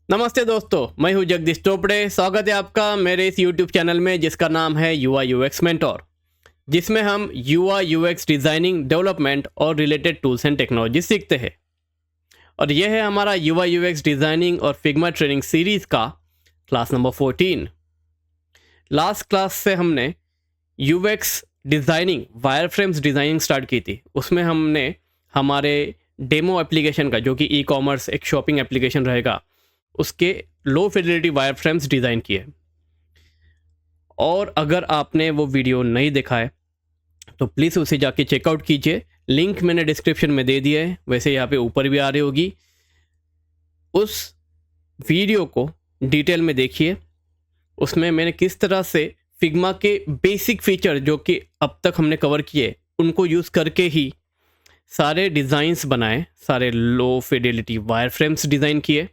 नमस्ते दोस्तों, मैं हूं जगदीश चोपड़े। स्वागत है आपका मेरे इस YouTube चैनल में जिसका नाम है UI UX मेंटोर, जिसमें हम UI UX डिज़ाइनिंग, डेवलपमेंट और रिलेटेड टूल्स एंड टेक्नोलॉजी सीखते हैं। और यह है हमारा UI UX डिज़ाइनिंग और फिग्मा ट्रेनिंग सीरीज़ का क्लास नंबर 14। लास्ट क्लास से हमने UX designing, wireframes designing start की थी। उसमें हमने हमारे डेमो एप्लीकेशन का, जो कि ई-कॉमर्स एक शॉपिंग एप्लीकेशन रहेगा, उसके लो फिdelity वायरफ्रेम्स डिज़ाइन किए। और अगर आपने वो वीडियो नहीं देखा है तो प्लीज़ उसे जाके चेकआउट कीजिए। लिंक मैंने डिस्क्रिप्शन में दे दिया है, वैसे यहाँ पे ऊपर भी आ रही होगी। उस वीडियो को डिटेल में देखिए। उसमें मैंने किस तरह से फिग्मा के बेसिक फीचर जो कि अब तक हमने कवर किए, उनको यूज़ करके ही सारे डिज़ाइंस बनाए, सारे लो फिdelity वायरफ्रेम्स डिज़ाइन किए।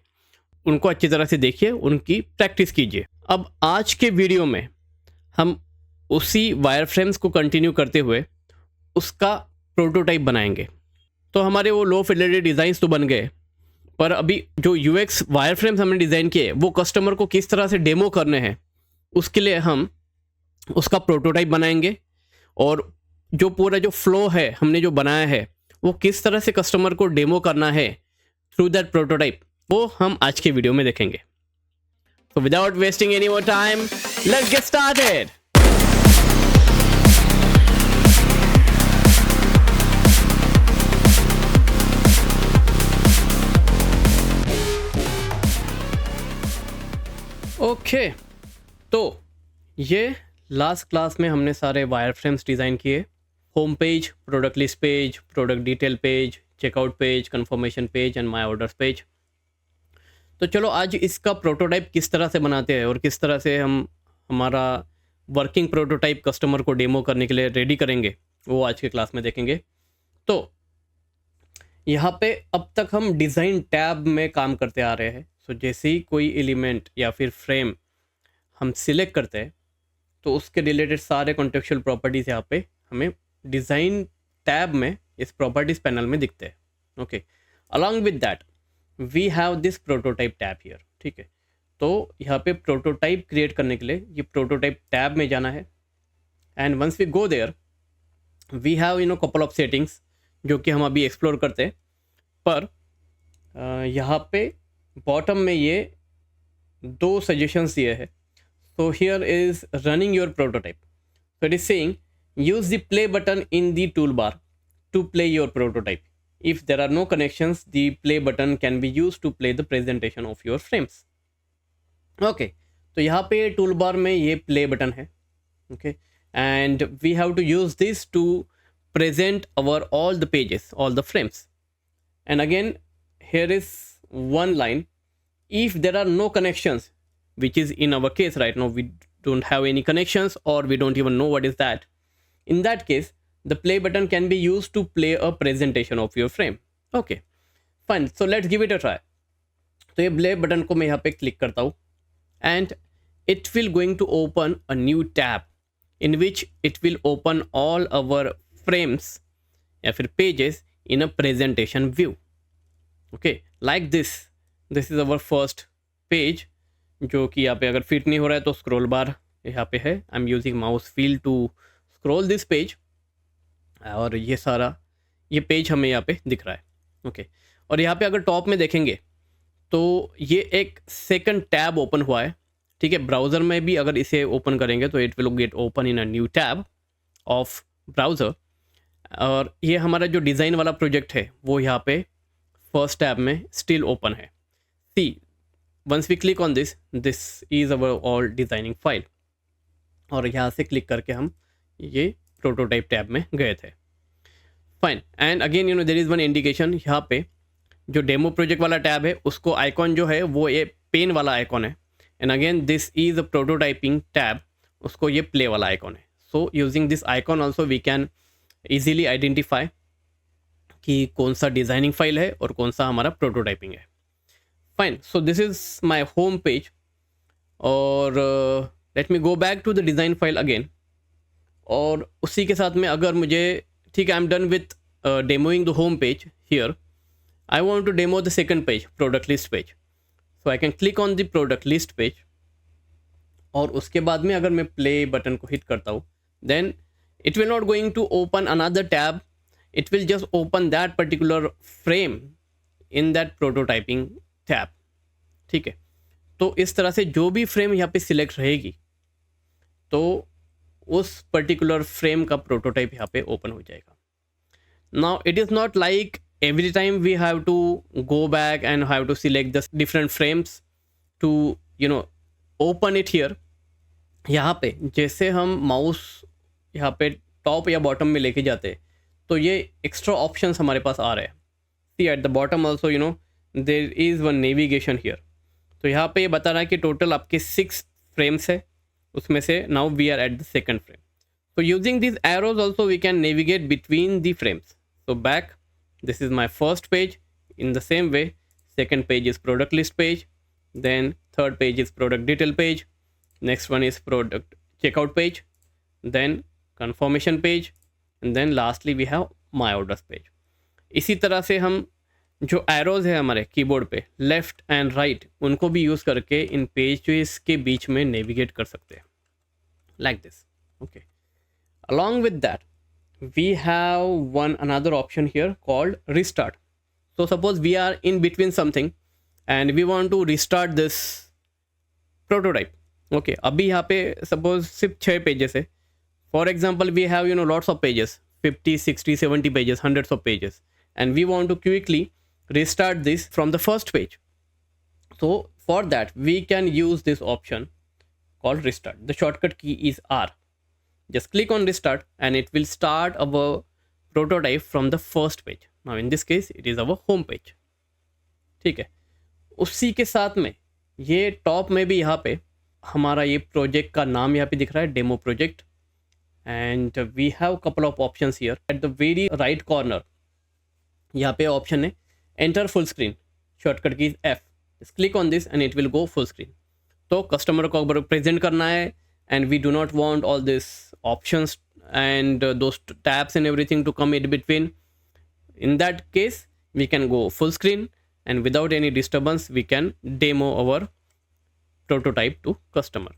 उनको अच्छी तरह से देखिए, उनकी प्रैक्टिस कीजिए। अब आज के वीडियो में हम उसी वायरफ्रेम्स को कंटिन्यू करते हुए उसका प्रोटोटाइप बनाएंगे। तो हमारे वो लो फिdelity डिज़ाइंस तो बन गए, पर अभी जो यूएक्स वायरफ्रेम्स हमने डिज़ाइन किए वो कस्टमर को किस तरह से डेमो करने हैं, उसके लिए हम उसका प्रोटोटाइप बनाएंगे। और जो पूरा जो फ्लो है हमने जो बनाया है, वो किस तरह से कस्टमर को डेमो करना है थ्रू दैट प्रोटोटाइप, वो हम आज के वीडियो में देखेंगे। So without wasting any more time, let's get started. Okay, तो ये लास्ट क्लास में हमने सारे वायरफ्रेम्स डिज़ाइन किए। Home page, product list page, product detail page, checkout page, confirmation page and my orders page. तो चलो आज इसका प्रोटोटाइप किस तरह से बनाते हैं और किस तरह से हम हमारा वर्किंग प्रोटोटाइप कस्टमर को डेमो करने के लिए रेडी करेंगे, वो आज के क्लास में देखेंगे। तो यहाँ पे अब तक हम डिज़ाइन टैब में काम करते आ रहे हैं। सो जैसे ही कोई एलिमेंट या फिर फ्रेम हम सिलेक्ट करते हैं तो उसके रिलेटेड सारे कॉन्टेक्चुअल प्रॉपर्टीज़ यहाँ पे हमें डिज़ाइन टैब में इस प्रॉपर्टीज़ पैनल में दिखते हैं। Okay, along with that we have this prototype tab here. ठीक है, तो यहाँ पे प्रोटोटाइप क्रिएट करने के लिए ये प्रोटोटाइप टैब में जाना है। And once we go there we have couple of settings जो कि हम अभी एक्सप्लोर करते हैं। पर यहाँ पे बॉटम में ये दो सजेशंस दिए हैं। So here is running your prototype. So it is saying use the play button in the tool bar to play your prototype. If there are no connections, the play button can be used to play the presentation of your frames. Okay, तो यहाँ पे tool bar में ये play button है. Okay, and we have to use this to present our all the pages, all the frames. And again, here is one line. If there are no connections, which is in our case right now, we don't have any connections or we don't even know what is that. In that case, the play button can be used to play a presentation of your frame. Okay, fine. So let's give it a try. तो ये play button को मैं यहाँ पे click करता हूँ and it will going to open a new tab in which it will open all our frames या फिर pages in a presentation view. Okay, like this. This is our first page जो कि यहाँ पे अगर fit नहीं हो रहा है तो scroll bar यहाँ पे है. I'm using mouse wheel to scroll this page. और ये सारा ये पेज हमें यहाँ पे दिख रहा है. ओके, और यहाँ पे अगर टॉप में देखेंगे तो ये एक सेकंड टैब ओपन हुआ है. ठीक है, ब्राउज़र में भी अगर इसे ओपन करेंगे तो it will get open in a new tab of browser. और ये हमारा जो डिज़ाइन वाला प्रोजेक्ट है वो यहाँ पे फर्स्ट टैब में स्टिल ओपन है. See, once we click on this, this is our all designing file. और यहाँ से क्लिक करके हम ये प्रोटोटाइप टैब में गए थे. Fine. And again there is one indication. यहाँ पे जो डेमो प्रोजेक्ट वाला टैब है उसको आइकॉन जो है वो ये पेन वाला आइकॉन है. And again this is a prototyping tab, उसको ये प्ले वाला आइकॉन है. So using this icon also we can easily identify कि कौन सा डिज़ाइनिंग फाइल है और कौन सा हमारा प्रोटोटाइपिंग है. Fine. So this is my home page. और let me go back to the design file again. और उसी के साथ में अगर मुझे, ठीक है, I am done with demoing the home page here. I want to demo the second page, product list page. So I can click on the product list page, और उसके बाद में अगर मैं प्ले बटन को हिट करता हूँ, then it will not going to open another tab, it will just open that particular frame in that prototyping tab. ठीक है, तो इस तरह से जो भी फ्रेम यहाँ पे सिलेक्ट रहेगी, तो उस पर्टिकुलर फ्रेम का प्रोटोटाइप यहाँ पे ओपन हो जाएगा। Now it is not like every time we have to go back and have to select the different frames to open it here। यहाँ पे जैसे हम माउस यहाँ पे टॉप या बॉटम में लेके जाते हैं, तो ये एक्स्ट्रा ऑप्शंस हमारे पास आ रहे हैं। See at the bottom also there is one navigation here. तो यहाँ पे ये बता रहा है कि टोटल आपके 6 फ्रेम्स है, उसमें से now we are at the second frame. So using these arrows also we can navigate between the frames। So back, this is my first page। In the same way, second page is product list page, then third page is product detail page, next one is product checkout page, then confirmation page, and then lastly we have my orders page। इसी तरह से हम जो arrows है हमारे keyboard पे left and right, उनको भी यूज़ करके इन पेजेस के बीच में नेविगेट कर सकते हैं, like this. Okay, along with that we have another option here called restart। so suppose we are in between something and we want to restart this prototype। okay, अभी यहाँ पे suppose सिर्फ 6 pages है। for example we have lots of pages, 50 60 70 pages, hundreds of pages, and we want to quickly restart this from the first page। so for that we can use this option called restart। the shortcut key is R। just click on restart and it will start our prototype from the first page। now in this case it is our home page। ठीक है, उसी के साथ में ये top में भी यहाँ पे हमारा ये प्रोजेक्ट का नाम यहाँ पे दिख रहा है, demo project, and we have couple of options here. At the very right corner यहाँ पे ऑप्शन है एंटर फुल स्क्रीन, शॉर्टकट की F। just click on this and it will go full screen। तो कस्टमर को अगर present करना है and we do not want all these options and those tabs and everything to come in between, in that case we can go full screen and without any disturbance we can demo our prototype to customer।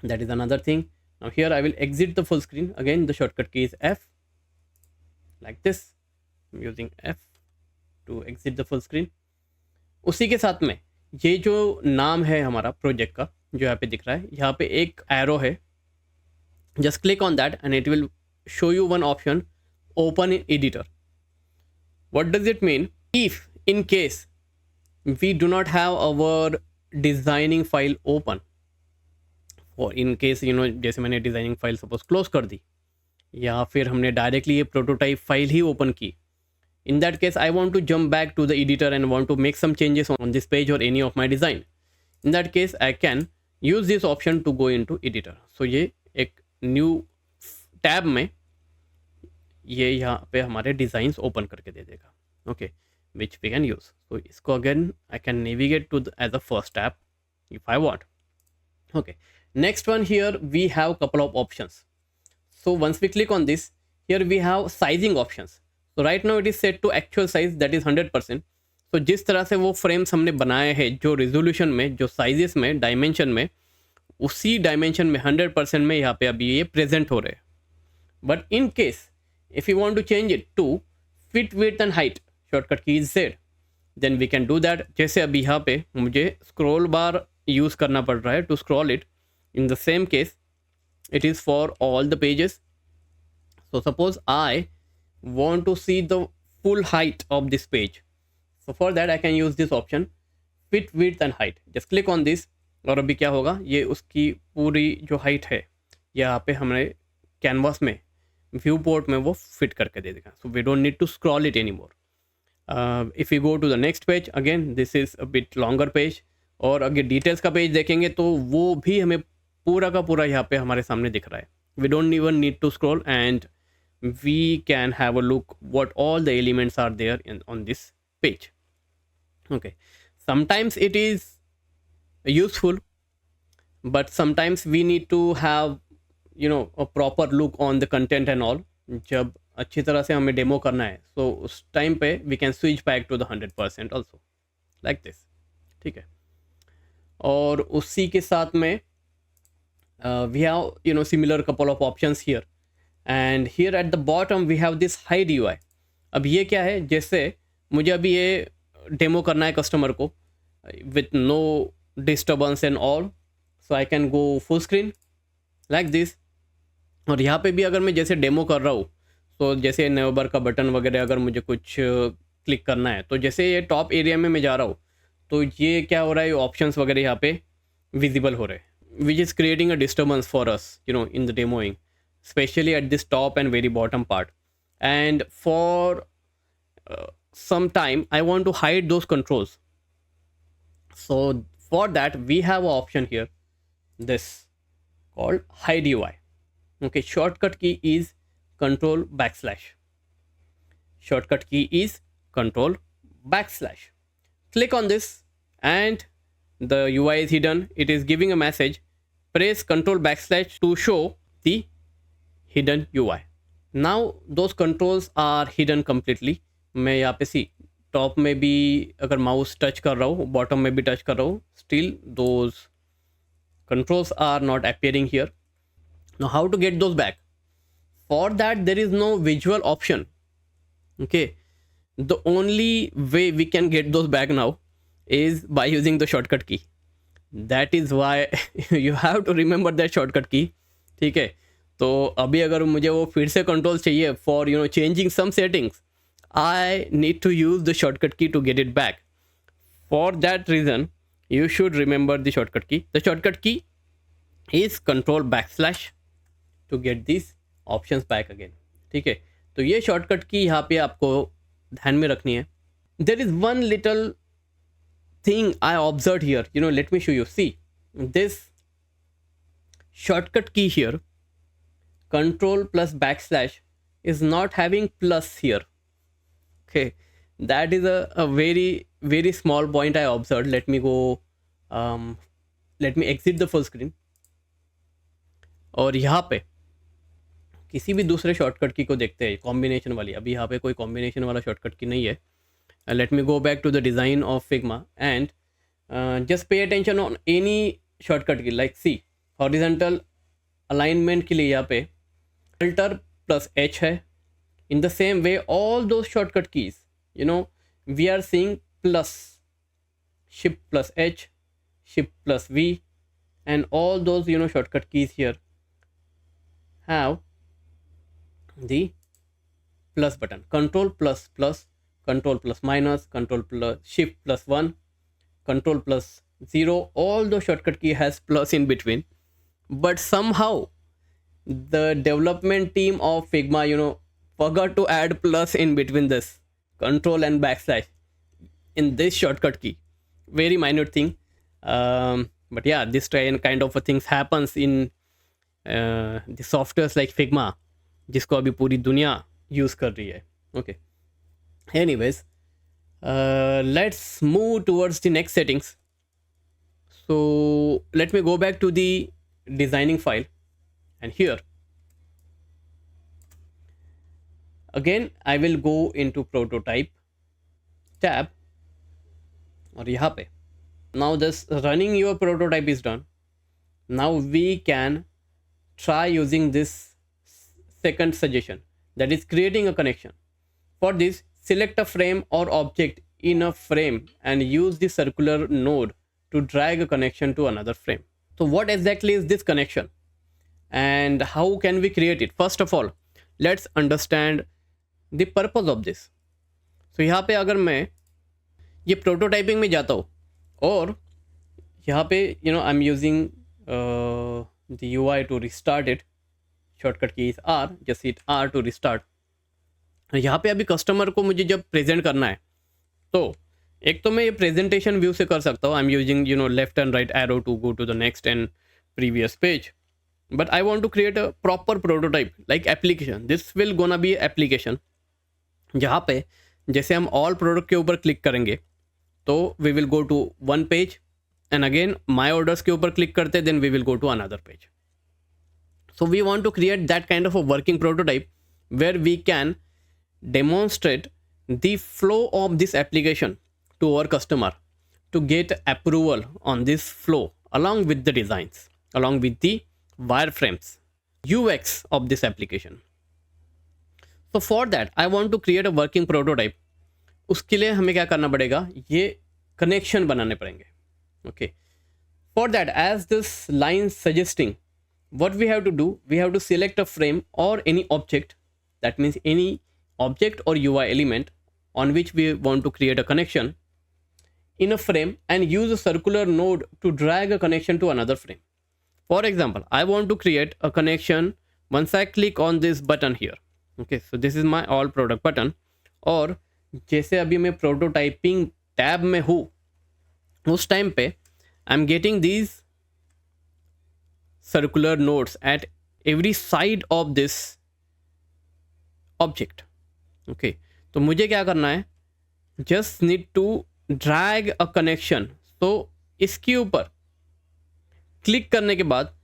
that is another thing। now here I will exit the full screen, again the shortcut key is F, like this। I'm using F to exit the full screen। उसी के साथ में ये जो नाम है हमारा project का जो यहाँ पे दिख रहा है, यहाँ पे एक एरो है, just click on that and it will show you one option open in editor. What does it mean? If in case we do not have our designing file open, और इन केस जैसे मैंने designing file suppose close कर दी, या फिर हमने directly ये prototype file ही open की, in that case I want to jump back to the editor and want to make some changes on this page or any of my design। in that case I can use this option to go into editor। so ये एक new tab में ये यहाँ पे हमारे designs open करके दे देगा। Okay, which we can use. तो इसको अगेन I can navigate to as a first tab if I want. Okay, next one here we have couple of options। so once we click on this, here we have sizing options। so right now it is set to actual size, that is 100%। so जिस तरह से वो frames हमने बनाए हैं, जो resolution में, जो साइजेस में, डायमेंशन में, उसी डायमेंशन में 100% में यहाँ पे अभी ये प्रेजेंट हो रहे हैं। But in case if you want to change it to fit width and height, shortcut key is Z, then we can do that. जैसे अभी यहाँ पे मुझे स्क्रॉल बार यूज़ करना पड़ रहा है to scroll it, in the same case it is for all the pages। so suppose I want to see the full height of this page, so for that I can use this option fit width and height। just click on this और अभी क्या होगा, ये उसकी पूरी जो height है यहाँ पे हमारे कैनवास में व्यू पोर्ट में वो फिट करके दे देगा। so we don't need to scroll it anymore। if we go to the next page, again this is a bit longer page, और अगर डिटेल्स का पेज देखेंगे तो वो भी हमें पूरा का पूरा यहाँ पे हमारे सामने दिख रहा है। We don't even need to scroll and we can have a look what all the elements are there in on this page. Okay, sometimes it is useful but sometimes we need to have a proper look on the content and all. जब अच्छी तरह से हमें demo करना है तो उस time पे we can switch back to the 100% also, like this. ठीक है, और उसी के साथ में we have similar couple of options here, and here at the bottom we have this hide UI. अब ये क्या है, जैसे मुझे अभी ये डेमो करना है कस्टमर को with no disturbance and all, so I can go full screen like this. और यहाँ पे भी अगर मैं जैसे डेमो कर रहा हूँ, तो जैसे नेवर का बटन वगैरह अगर मुझे कुछ क्लिक करना है, तो जैसे ये टॉप एरिया में मैं जा रहा हूँ, तो ये क्या हो रहा है, ऑप्शंस वगैरह यहाँ पे विजिबल हो रहे हैं, which is creating a disturbance for us, in the demoing, especially at this top and very bottom part. And for some time, I want to hide those controls. So for that, we have an option here, this called hide UI. Okay, shortcut key is control backslash. Shortcut key is control backslash. Click on this and the UI is hidden. It is giving a message. Press control backslash to show the hidden UI. Now those controls are hidden completely. मैं यहाँ पे सी top में भी अगर mouse touch कर रहा हूँ, bottom में भी टच कर रहा हूँ, still those controls are not appearing here. Now how to get those back? For that there is no visual option. Okay, the only way we can get those back now is by using the shortcut key. That is why you have to remember that shortcut key. ठीक है, तो अभी अगर मुझे वो फिर से control चाहिए for changing some settings, I need to use the shortcut key to get it back. For that reason, you should remember the shortcut key. The shortcut key is control backslash to get these options back again. ठीक है, तो ये shortcut की यहाँ पे आपको ध्यान में रखनी है. There is one little thing I observed here. Let me show you. See, this shortcut key here, control plus backslash, is not having plus here. Okay, that is a very very small point I observed. Let me go, let me exit the full screen. और यहाँ पे किसी भी दूसरे shortcut की को देखते हैं, कॉम्बिनेशन वाली. अभी यहाँ पे कोई कॉम्बिनेशन वाला शॉर्टकट की नहीं है. Let me go back to the design of Figma and just pay attention on any shortcut key. Like see, horizontal alignment के लिए यहाँ पे Alt plus H है. In the same way, all those shortcut keys, we are seeing plus, Shift plus H, Shift plus V, and all those shortcut keys here have the plus button. Control plus plus, control plus minus, control plus shift plus 1, control plus 0. All those shortcut key has plus in between, but somehow the development team of Figma forgot to add plus in between this control and backslash in this shortcut key. Very minute thing, but yeah, this kind of things happens in the softwares like Figma, जिसको अभी पूरी दुनिया use कर रही है. Okay. Anyways, let's move towards the next settings. So let me go back to the designing file, and here again I will go into prototype tab, और यहाँ पे now this running your prototype is done. Now we can try using this second suggestion, that is creating a connection. For this, select a frame or object in a frame and use the circular node to drag a connection to another frame. So what exactly is this connection and how can we create it? First of all, let's understand the purpose of this. So यहाँ पे अगर मैं ये prototyping में जाता हूँ और यहाँ पे I'm using the UI to restart it. Shortcut key is R, just hit R to restart. यहाँ पे अभी कस्टमर को मुझे जब प्रेजेंट करना है, तो एक तो मैं ये प्रेजेंटेशन व्यू से कर सकता हूँ. I am using left and right arrow to go to the next and previous page. But I want to create a proper prototype like application. This will gonna be application जहाँ पे जैसे हम all product के ऊपर click करेंगे तो we will go to one page, and again my orders के ऊपर क्लिक करते then we will go to another page. So we want to create that kind of a working prototype where we can demonstrate the flow of this application to our customer. to get approval on this flow along with the designs, along with the wireframes, UX of this application. So for that, I want to create a working prototype. उसके लिए हमें क्या करना पड़ेगा, ये connection बनाने पड़ेंगे. Okay. For that, as this line suggesting, what we have to do, we have to select a frame or any object. That means any object or UI element on which we want to create a connection in a frame and use a circular node to drag a connection to another frame. For example, I want to create a connection once I click on this button here. Okay, so this is my all product button. और जैसे अभी मैं prototyping tab में हूँ, उस time पे I am getting these circular nodes at every side of this object. Okay, तो मुझे क्या करना है, just need to drag a connection. तो इसके ऊपर क्लिक करने के बाद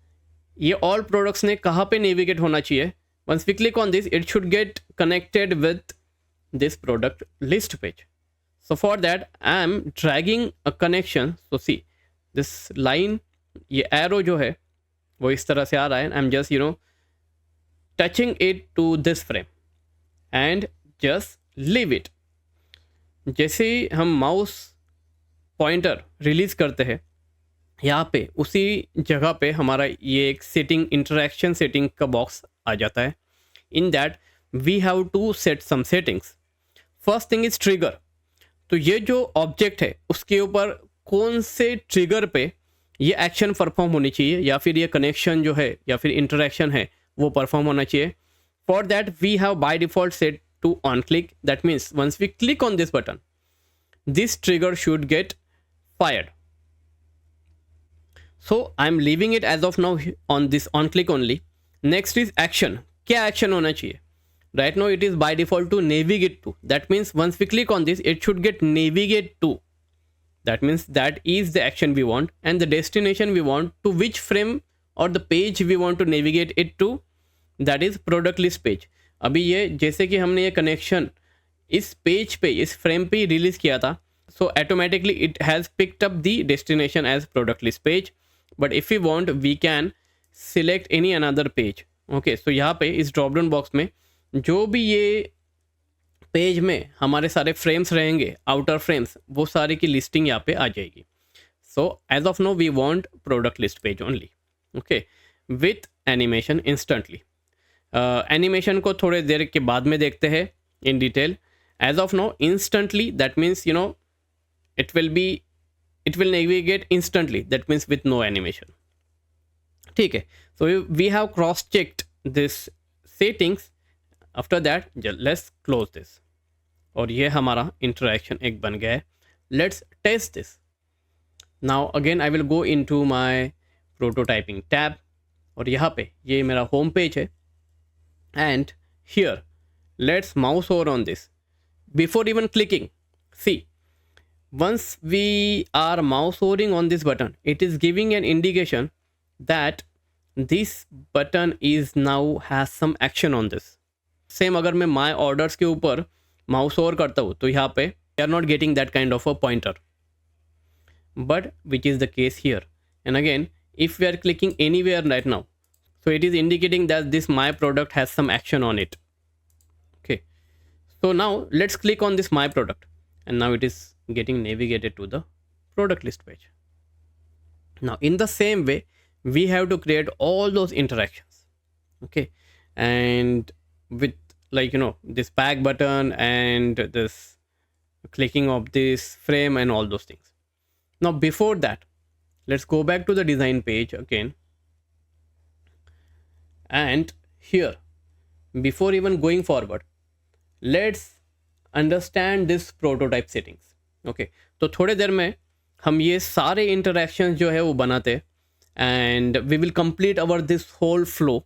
ये ऑल प्रोडक्ट्स ने कहाँ पे नेविगेट होना चाहिए. Once we click on this, it should get connected with this product list page. So for that, I am dragging a connection. So see this line, ये arrow जो है वो इस तरह से आ रहा है. I'm just touching it to this frame and just leave it. जैसे ही हम माउस पॉइंटर रिलीज करते हैं, यहाँ पे उसी जगह पे हमारा ये एक सेटिंग, इंटरेक्शन सेटिंग का बॉक्स आ जाता है. In that we have to set some settings. First thing is trigger. तो ये जो ऑब्जेक्ट है उसके ऊपर कौन से ट्रिगर पे ये एक्शन परफॉर्म होनी चाहिए, या फिर ये कनेक्शन जो है या फिर इंटरेक्शन है वो परफॉर्म होना चाहिए. For that we have by default set to on click. That means once we click on this button, this trigger should get fired. So I am leaving it as of now on this on click only. Next is action. क्या action होना चाहिए? Right now it is by default to navigate to. That means once we click on this, it should get navigate to. That means that is the action we want, and the destination we want, to which frame or the page we want to navigate it to, that is product list page. अभी ये जैसे कि हमने ये connection इस page पे, इस frame पे रिलीज किया था, so automatically it has picked up the destination as product list page. But if we want, we can select any another page. Okay, so यहाँ पे इस ड्रॉप डाउन बॉक्स में जो भी ये पेज में हमारे सारे फ्रेम्स रहेंगे, आउटर फ्रेम्स, वो सारे की लिस्टिंग यहाँ पे आ जाएगी. So as of now we want product list page only. Okay, with animation instantly. Animation को थोड़े देर के बाद में देखते हैं in detail. As of no instantly, that means it will navigate instantly. That means with no animation. ठीक है, so we have cross checked this settings. After that let's close this. और ये हमारा इंटरेक्शन एक बन गया है. Let's test this. Now again I will go into my prototyping tab, और यहाँ पे ये मेरा होम पेज है. And here let's mouse over on this. Before even clicking, see once we are mouse hovering on this button, it is giving an indication that this button is now has some action on this. Same अगर मैं माई orders के ऊपर mouse over करता हूँ तो यहाँ पे we are not getting that kind of a pointer, but which is the case here. And again if we are clicking anywhere right now, so it is indicating that this my product has some action on it. Okay, so now let's click on this my product, and now it is getting navigated to the product list page. Now in the same way we have to create all those interactions. Okay, and with this back button and this clicking of this frame and all those things. Now before that, let's go back to the design page again. And here, before even going forward, let's understand this prototype settings. Okay, तो थोड़े देर में हम ये सारे interactions जो है वो बनाते, and we will complete our this whole flow.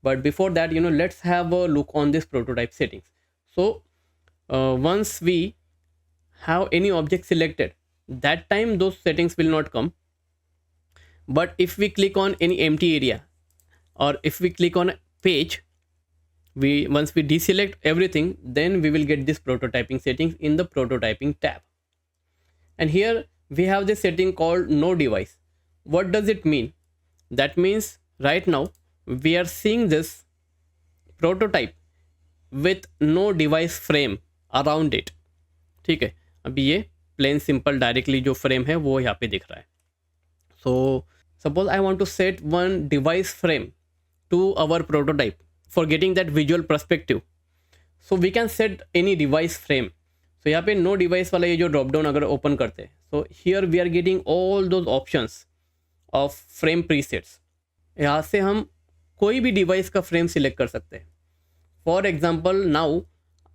But before that, let's have a look on this prototype settings. So once we have any object selected, that time those settings will not come. But if we click on any empty area, or if we click on a page, once we deselect everything, then we will get this prototyping settings in the prototyping tab. And here we have this setting called no device. What does it mean? That means right now we are seeing this prototype with no device frame around it. ठीक है, अभी ये plain simple directly जो frame है वो यहाँ पे दिख रहा है. So suppose I want to set one device frame to our prototype for getting that visual perspective. So we can set any device frame. So यहाँ पे no device वाला ये जो ड्रॉप डाउन अगर ओपन करते हैं, so here we are getting all those options of frame presets. यहाँ से हम कोई भी डिवाइस का फ्रेम सिलेक्ट कर सकते हैं. For example now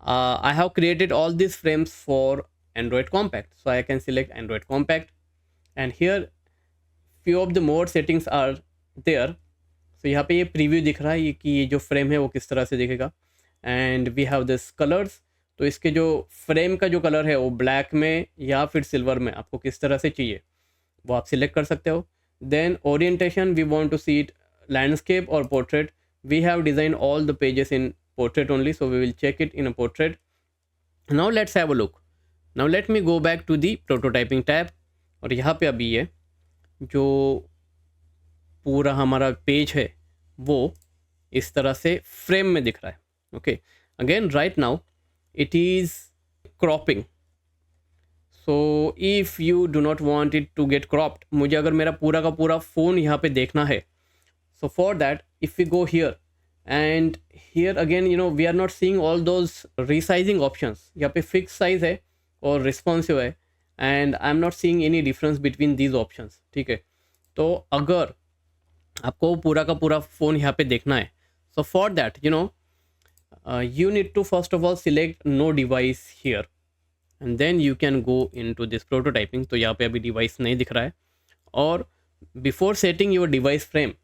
I have created all these frames for Android Compact. So I can select Android Compact, and here few of the more settings are there. So यहाँ पे ये preview दिख रहा है कि ये जो फ्रेम है वो किस तरह से दिखेगा. And we have this colours. तो इसके जो फ्रेम का जो कलर है वो ब्लैक में या फिर सिल्वर में आपको किस तरह से चाहिए वो आप सिलेक्ट कर सकते हो. Then orientation, we want to see it landscape और portrait. We have design all the pages in portrait only, so we will check it in a portrait. Now let's have a look. Now let me go back to the prototyping tab. और यहाँ पे अभी ये जो पूरा हमारा page है वो इस तरह से फ्रेम में दिख रहा है. Okay, again right now it is cropping. So if you do not want it to get cropped, मुझे अगर मेरा पूरा का पूरा फ़ोन यहाँ पे देखना है, so for that if we go here, and here again we are not seeing all those resizing options. यहाँ पे fixed size है और responsive है, and I'm not seeing any difference between these options. ठीक है, तो अगर आपको पूरा का पूरा फ़ोन यहाँ पे देखना है, so for that you need to first of all select no device here, and then you can go into this prototyping. तो यहाँ पे अभी device नहीं दिख रहा है, और before setting your device frame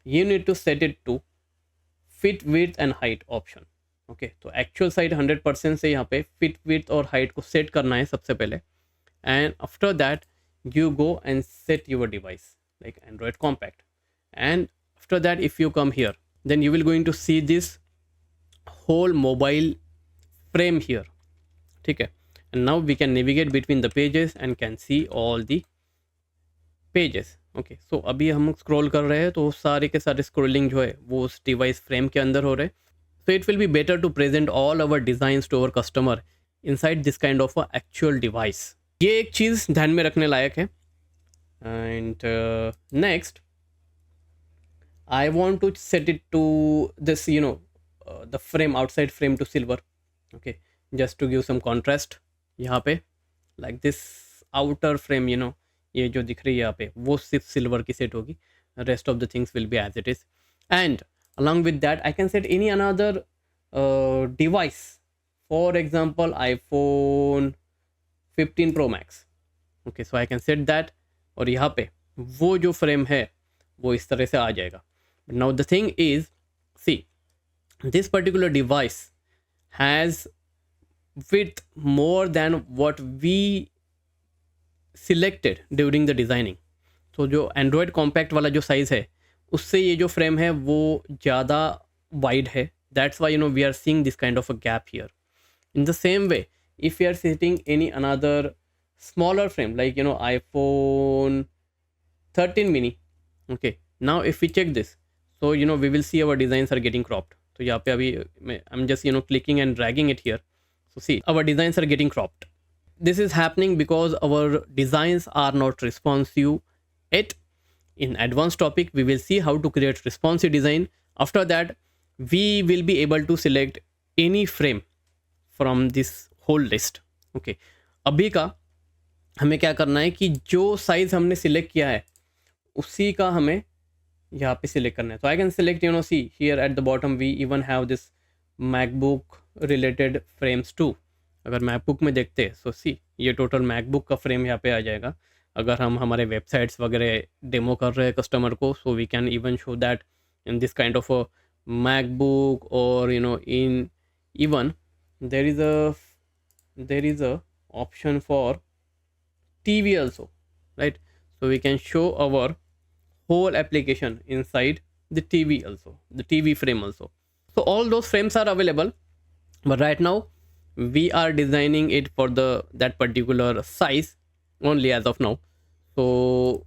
you need to set it to fit width and height option. Okay, तो एक्चुअल साइट 100% से यहाँ पे फिट विड्थ और हाइट को सेट करना है सबसे पहले, and after that you go and set your device like Android compact, and after that if you come here then you will going to see this whole mobile frame here. ठीक है, and now we can navigate between the pages and can see all the pages. Okay, सो अभी हम scroll कर रहे हैं तो सारे के सारे स्क्रॉलिंग जो है वो उस डिवाइस फ्रेम के अंदर हो रहे हैं. So it will be better to present all our designs to our customer inside this kind of a actual device. ये एक चीज़ ध्यान में रखने लायक है. And next I want to set it to this the frame, outside frame to silver. Okay, just to give some contrast. यहाँ पे लाइक दिस आउटर फ्रेम ये जो दिख रही है यहाँ पे वो सिर्फ सिल्वर की सेट होगी, rest of the things will be as it is. And along with that I can set any another device, for example iPhone 15 Pro Max. Okay, so I can set that, और यहाँ पे वो जो frame है वो इस तरह से आ जाएगा. Now the thing is, see this particular device has width more than what we selected during the designing. तो जो एंड्रॉयड कॉम्पैक्ट वाला जो साइज़ है उससे ये जो फ्रेम है वो ज़्यादा वाइड है. That's why we are seeing this kind of a gap here. In the same way if you are setting any another smaller frame like iPhone 13 mini. Okay, now if we check this, so we will see our designs are getting cropped. तो यहाँ पे अभी I am just clicking and dragging it here. So see our designs are getting cropped. This is happening because our designs are not responsive yet. In advanced topic, we will see how to create responsive design. After that, we will be able to select any frame from this whole list. Okay. अभी का हमें क्या करना है कि जो size हमने select किया है उसी का हमें यहाँ पे सिलेक्ट करना है. So I can select see here at the bottom we even have this MacBook related frames too. अगर मैकबुक में देखते हैं, सो सी ये टोटल मैकबुक का फ्रेम यहाँ पे आ जाएगा. अगर हम हमारे वेबसाइट्स वगैरह डेमो कर रहे हैं कस्टमर को, so we can even show that in this kind of a MacBook, और in even there is a option for TV also, right? So we can show our whole application inside the TV also, the TV frame also. So all those frames are available, but right now we are designing it for that particular size. only as of now. So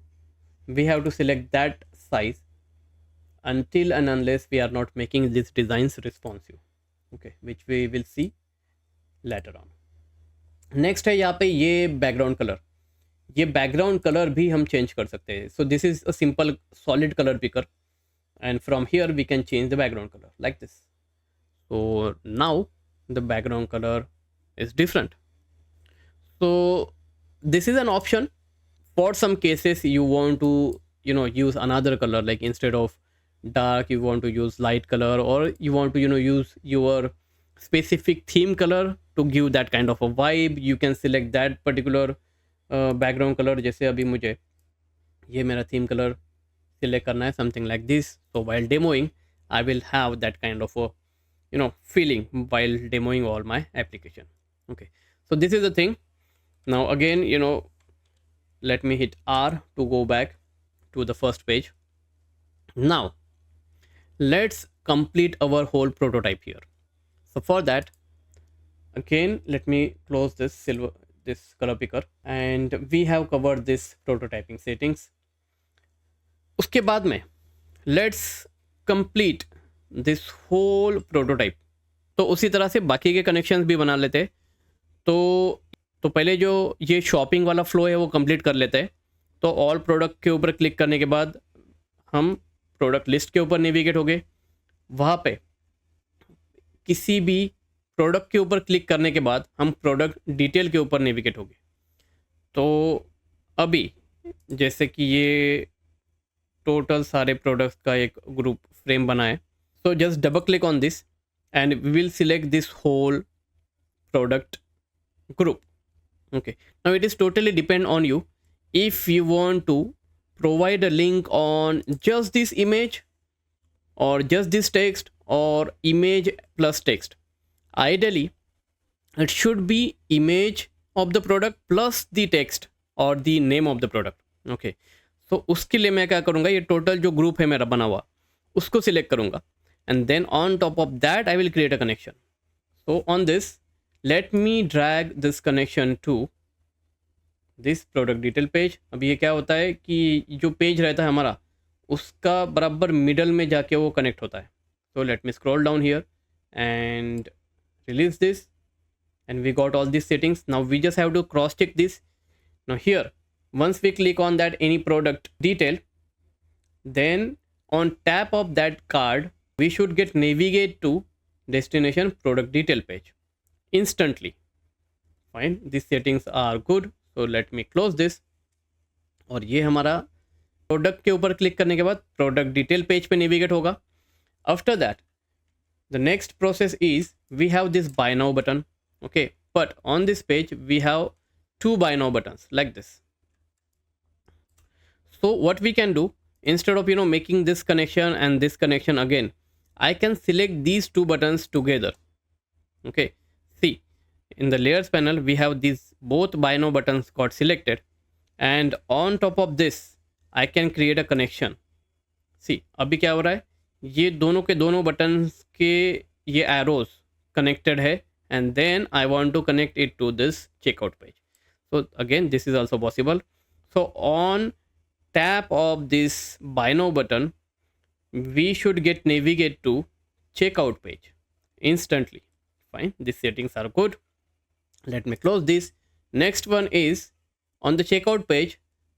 we have to select that size until and unless we are not making these designs responsive, okay, which we will see later on. Next है यहाँ पे ये background colour. ये background colour भी हम change कर सकते हैं. So this is a simple solid colour picker and from here we can change the background color like this. So now the background color is different. So this is an option. For some cases you want to use another color, like instead of dark you want to use light color, or you want to use your specific theme color to give that kind of a vibe. You can select that particular background color. जैसे अभी मुझे ये मेरा theme color select करना है, something like this. So while demoing I will have that kind of a feeling while demoing all my application. Okay, so this is the thing. Now again let me hit R to go back to the first page. Now let's complete our whole prototype here. So for that, again let me close this color picker, and we have covered this prototyping settings. उसके बाद में let's complete this whole prototype. तो उसी तरह से बाकी के connections भी बना लेते. तो पहले जो ये शॉपिंग वाला फ्लो है वो कंप्लीट कर लेते हैं. तो ऑल प्रोडक्ट के ऊपर क्लिक करने के बाद हम प्रोडक्ट लिस्ट के ऊपर नेविगेट हो गए. वहाँ पे किसी भी प्रोडक्ट के ऊपर क्लिक करने के बाद हम प्रोडक्ट डिटेल के ऊपर नेविगेट हो गए. तो अभी जैसे कि ये टोटल सारे प्रोडक्ट्स का एक ग्रुप फ्रेम बना है. So just double click on this and we will select this whole product group. Okay, now it is totally depend on you if you want to provide a link on just this image or just this text or image plus text. Ideally it should be image of the product plus the text or the name of the product. Okay, so उसके लिए मैं क्या करूँगा, ये total जो group है मेरा बना हुआ उसको सिलेक्ट करूँगा, and then on top of that I will create a connection. So on this, let me drag this connection to this product detail page. अब ये क्या होता है कि जो पेज रहता है हमारा उसका बराबर मिडल में जाके वो कनेक्ट होता है. So let me scroll down here and release this, and we got all these settings. Now we just have to cross check this. Now here, once we click on that any product detail, then on tap of that card we should get navigate to destination product detail page instantly. Fine, these settings are good. So let me close this. और ये हमारा product के ऊपर click करने के बाद product detail page पे navigate होगा. After that the next process is we have this buy now button. Okay, but on this page we have two buy now buttons like this. So what we can do, instead of making this connection and this connection again, I can select these two buttons together. Okay, see, in the layers panel we have these both buy now buttons got selected, and on top of this I can create a connection. See, अभी क्या हो रहा है, ये दोनों के दोनों buttons के ये एरोज कनेक्टेड है, and then I want to connect it to this checkout page. So again this is also possible. So on tap of this buy now button we should get navigate to checkout page instantly. Fine, these settings are good. Let me close this. Next one is on the checkout page,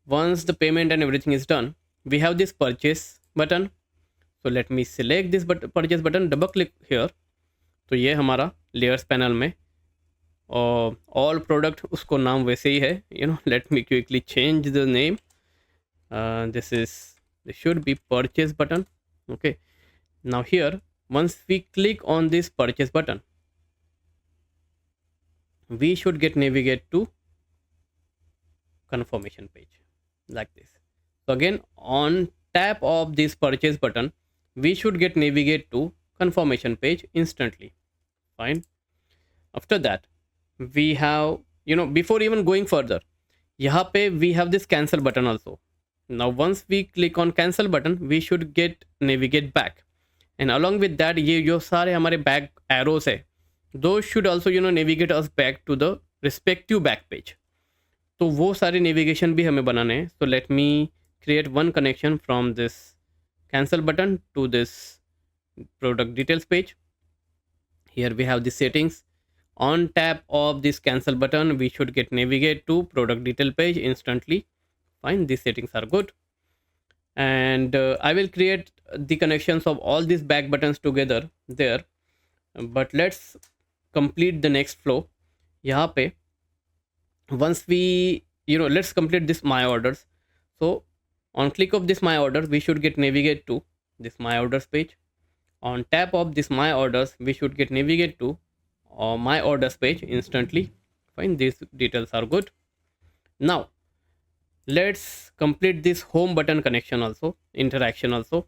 once the payment and everything is done, we have this purchase button. So let me select this purchase button, double click here. तो ये हमारा layers panel में और all product उसको नाम वैसे ही है. Let me quickly change the name. This should be purchase button. Okay, now here once we click on this purchase button, we should get navigate to confirmation page like this. So again, on tap of this purchase button we should get navigate to confirmation page instantly. Fine. After that we have before even going further, यहाँ पे we have this cancel button also. Now once we click on cancel button we should get navigate back, and along with that ये जो सारे हमारे back arrows है, those should also navigate us back to the respective back page. तो वो सारे navigation भी हमें बनाने हैं. So let me create one connection from this cancel button to this product details page. Here we have the settings. On tap of this cancel button, we should get navigate to product detail page instantly. Fine, these settings are good. And I will create the connections of all these back buttons together there. But let's complete the next flow. यहाँ पे once we let's complete this my orders. So on click of this my orders, we should get navigate to this my orders page. On tap of this my orders, we should get navigate to my orders page instantly. Fine, these details are good. Now let's complete this home button connection also, interaction also.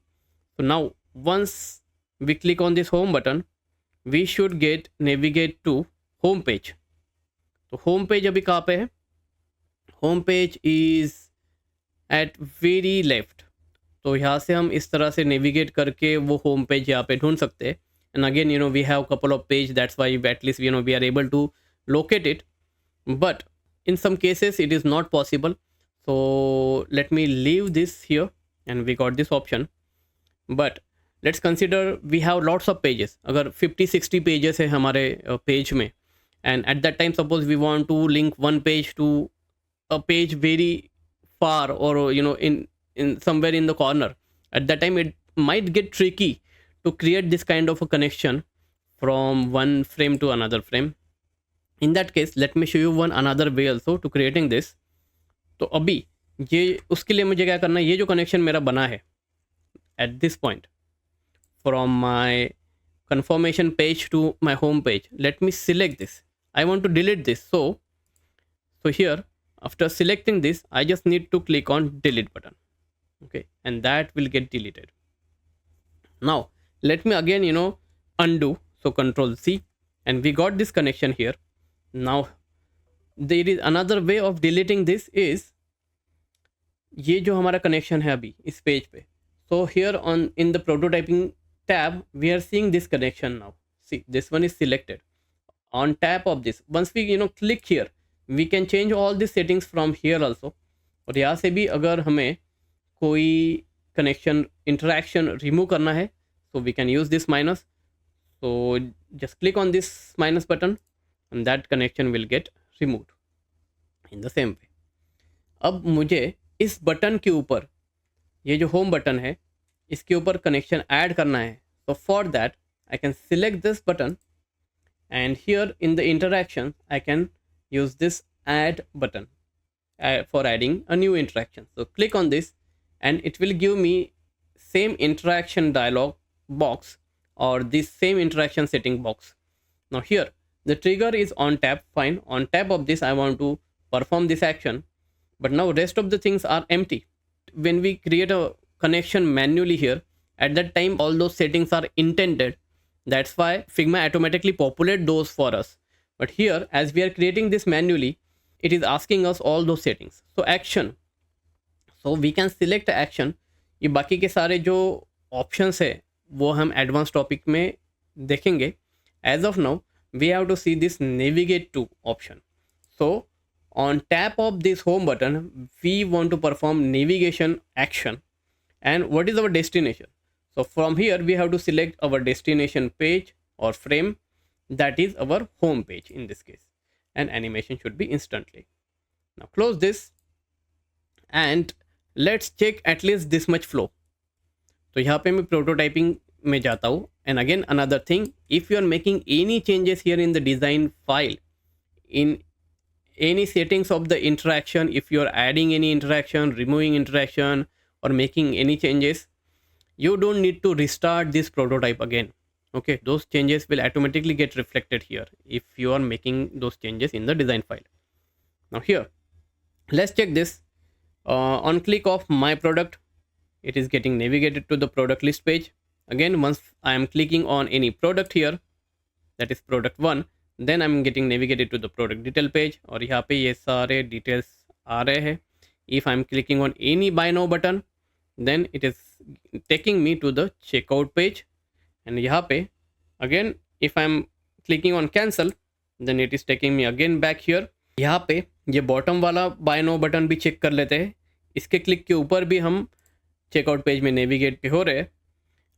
So now once we click on this home button, we should get navigate to home page. तो home page अभी कहाँ पे है? Home page is at very left. तो यहाँ से हम इस तरह से नेविगेट करके वो होम पेज यहाँ पे ढूंढ सकते हैं. And again we have couple of page, that's why at least we are able to locate it. But in some cases it is not possible, so let me leave this here. And we got this option, but let's consider we have lots of pages. अगर 50-60 pages है हमारे page में, and at that time suppose we want to link one page to a page very far, or in somewhere in the corner, at that time it might get tricky to create this kind of a connection from one frame to another frame. In that case, let me show you one another way also to creating this. तो अभी ये उसके लिए मुझे क्या करना है, ये जो कनेक्शन मेरा बना है at this point from my confirmation page to my home page, let me select this. I want to delete this. So here after selecting this, I just need to click on delete button. Okay, and that will get deleted. Now let me again undo. So Control C, and we got this connection here. Now there is another way of deleting this is ये जो हमारा connection है अभी इस page पे. So here on in the prototyping tab, we are seeing this connection now. See, this one is selected. On tap of this, once we click here, we can change all these settings from here also. और यहाँ से भी अगर हमें कोई connection interaction remove करना है, so we can use this minus. So just click on this minus button and that connection will get removed in the same way. अब मुझे इस बटन के ऊपर, ये जो होम बटन है इसके ऊपर कनेक्शन ऐड करना है. So for that I can select this button, and here in the interaction I can use this add button for adding a new interaction. So click on this and it will give me same interaction dialog box or this same interaction setting box. Now here the trigger is on tap. Fine, on tap of this I want to perform this action, but now rest of the things are empty. When we create a connection manually here, at that time all those settings are intended. That's why Figma automatically populate those for us. But here as we are creating this manually, it is asking us all those settings. So action, so we can select action. ये बाकी के सारे जो options है वो हम advanced topic में देखेंगे. As of now we have to see this navigate to option. So on tap of this home button, we want to perform navigation action. And what is our destination? So from here we have to select our destination page or frame, that is our home page in this case, and animation should be instantly. Now close this and let's check at least this much flow. तो यहाँ पे मैं prototyping में जाता हूँ. And again another thing, if you are making any changes here in the design file, in any settings of the interaction, if you are adding any interaction, removing interaction, or making any changes, you don't need to restart this prototype again. Okay, those changes will automatically get reflected here if you are making those changes in the design file. Now here let's check this. On click of my product, it is getting navigated to the product list page. Again, once I am clicking on any product here, that is product 1, then I'm getting navigated to the product detail page. और यहाँ पे ये सारे details आ रहे हैं. If I'm clicking on any buy now button, then it is taking me to the checkout page. And यहाँ पे again if I'm clicking on cancel, then it is taking me again back here. यहाँ पे ये bottom वाला bye now button भी check कर लेते हैं। इसके क्लिक के ऊपर भी हम चेकआउट पेज में नेविगेट पे हो रहे हैं।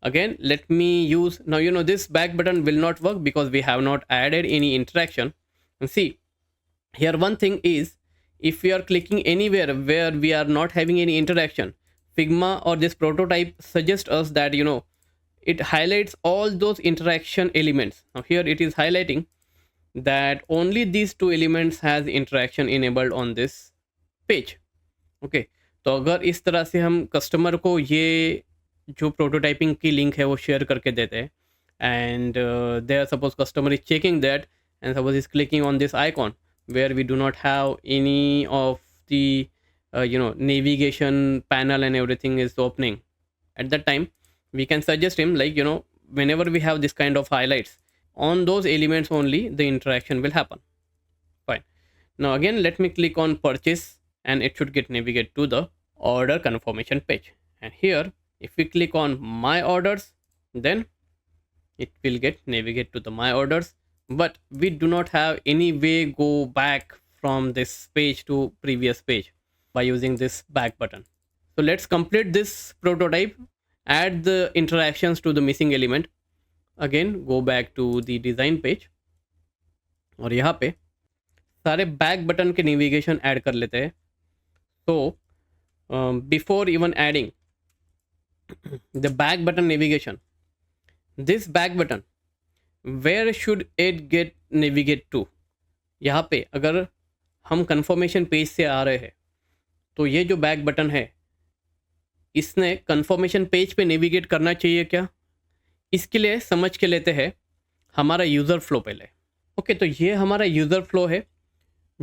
Again, let me use, now you know this back button will not work because we have not added any interaction. And see, here one thing is, if we are clicking anywhere where we are not having any interaction, Figma or this prototype suggests us that, you know, it highlights all those interaction elements. Now here it is highlighting that only these two elements has interaction enabled on this page. Okay, तो अगर इस तरह से हम customer को ये जो prototyping की लिंक है वो शेयर करके देते हैं, and there suppose customer is checking that and suppose is clicking on this icon where we do not have any of the navigation panel and everything is opening. At that time we can suggest him, like, you know, whenever we have this kind of highlights, on those elements only the interaction will happen. Fine. Now again let me click on purchase and it should get navigate to the order confirmation page. And here if we click on my orders, then it will get navigate to the my orders, but we do not have any way go back from this page to previous page by using this back button. So let's complete this prototype, add the interactions to the missing element. Again go back to the design page और यहाँ पे सारे back button के navigation add कर लेते हैं. So before even adding the back button navigation, this back button, where should it get navigate to? यहाँ पे अगर हम कंफर्मेशन पेज से आ रहे हैं तो ये जो बैक बटन है इसने कंफर्मेशन पेज पे नेविगेट करना चाहिए क्या? इसके लिए समझ के लेते हैं हमारा यूज़र फ्लो पहले. ओके, तो ये हमारा यूज़र फ्लो है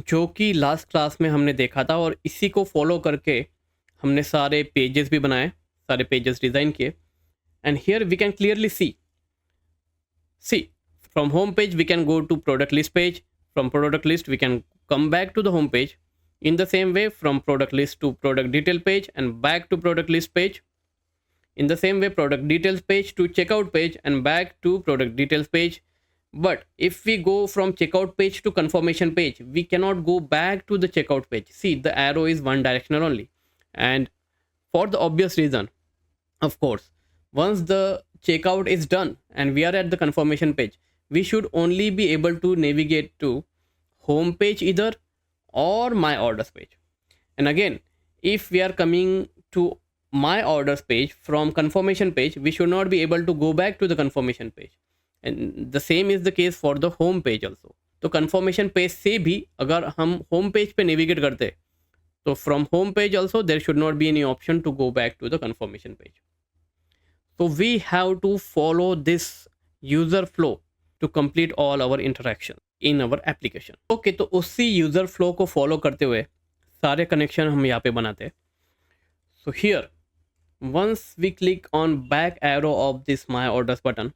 जो कि लास्ट क्लास में हमने देखा था, और इसी को फॉलो करके हमने सारे पेजेस भी बनाए, सारे पेजेस डिज़ाइन किए. And here we can clearly see from home page we can go to product list page, from product list we can come back to the home page. In the same way, from product list to product detail page and back to product list page. In the same way, product details page to checkout page and back to product details page. But if we go from checkout page to confirmation page, we cannot go back to the checkout page. See, the arrow is one directional only, and for the obvious reason, of course, once the checkout is done and we are at the confirmation page, we should only be able to navigate to home page either or my orders page. And again, if we are coming to my orders page from confirmation page, we should not be able to go back to the confirmation page. And the same is the case for the home page also. तो confirmation page से भी अगर हम home page पे navigate करते, तो from home page also there should not be any option to go back to the confirmation page. So we have to follow this user flow to complete all our interaction in our application. Okay, तो उसी user flow को follow करते हुए सारे connection हम यहाँ पे बनाते हैं. So here, once we click on back arrow of this my orders button,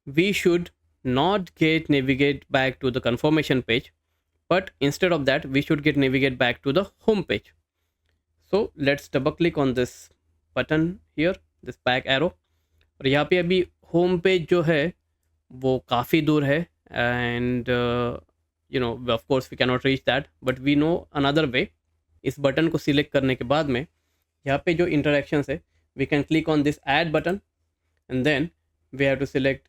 we should not get navigate back to the confirmation page, but instead of that we should get navigate back to the home page. So let's double click on this button here, this back arrow. और यहाँ पे अभी home page जो है वो काफ़ी दूर है, and you know of course we can not reach that, but we know another way. इस बटन को सिलेक्ट करने के बाद में यहाँ पे जो इंटरेक्शंस है, we can click on this add button and then we have to select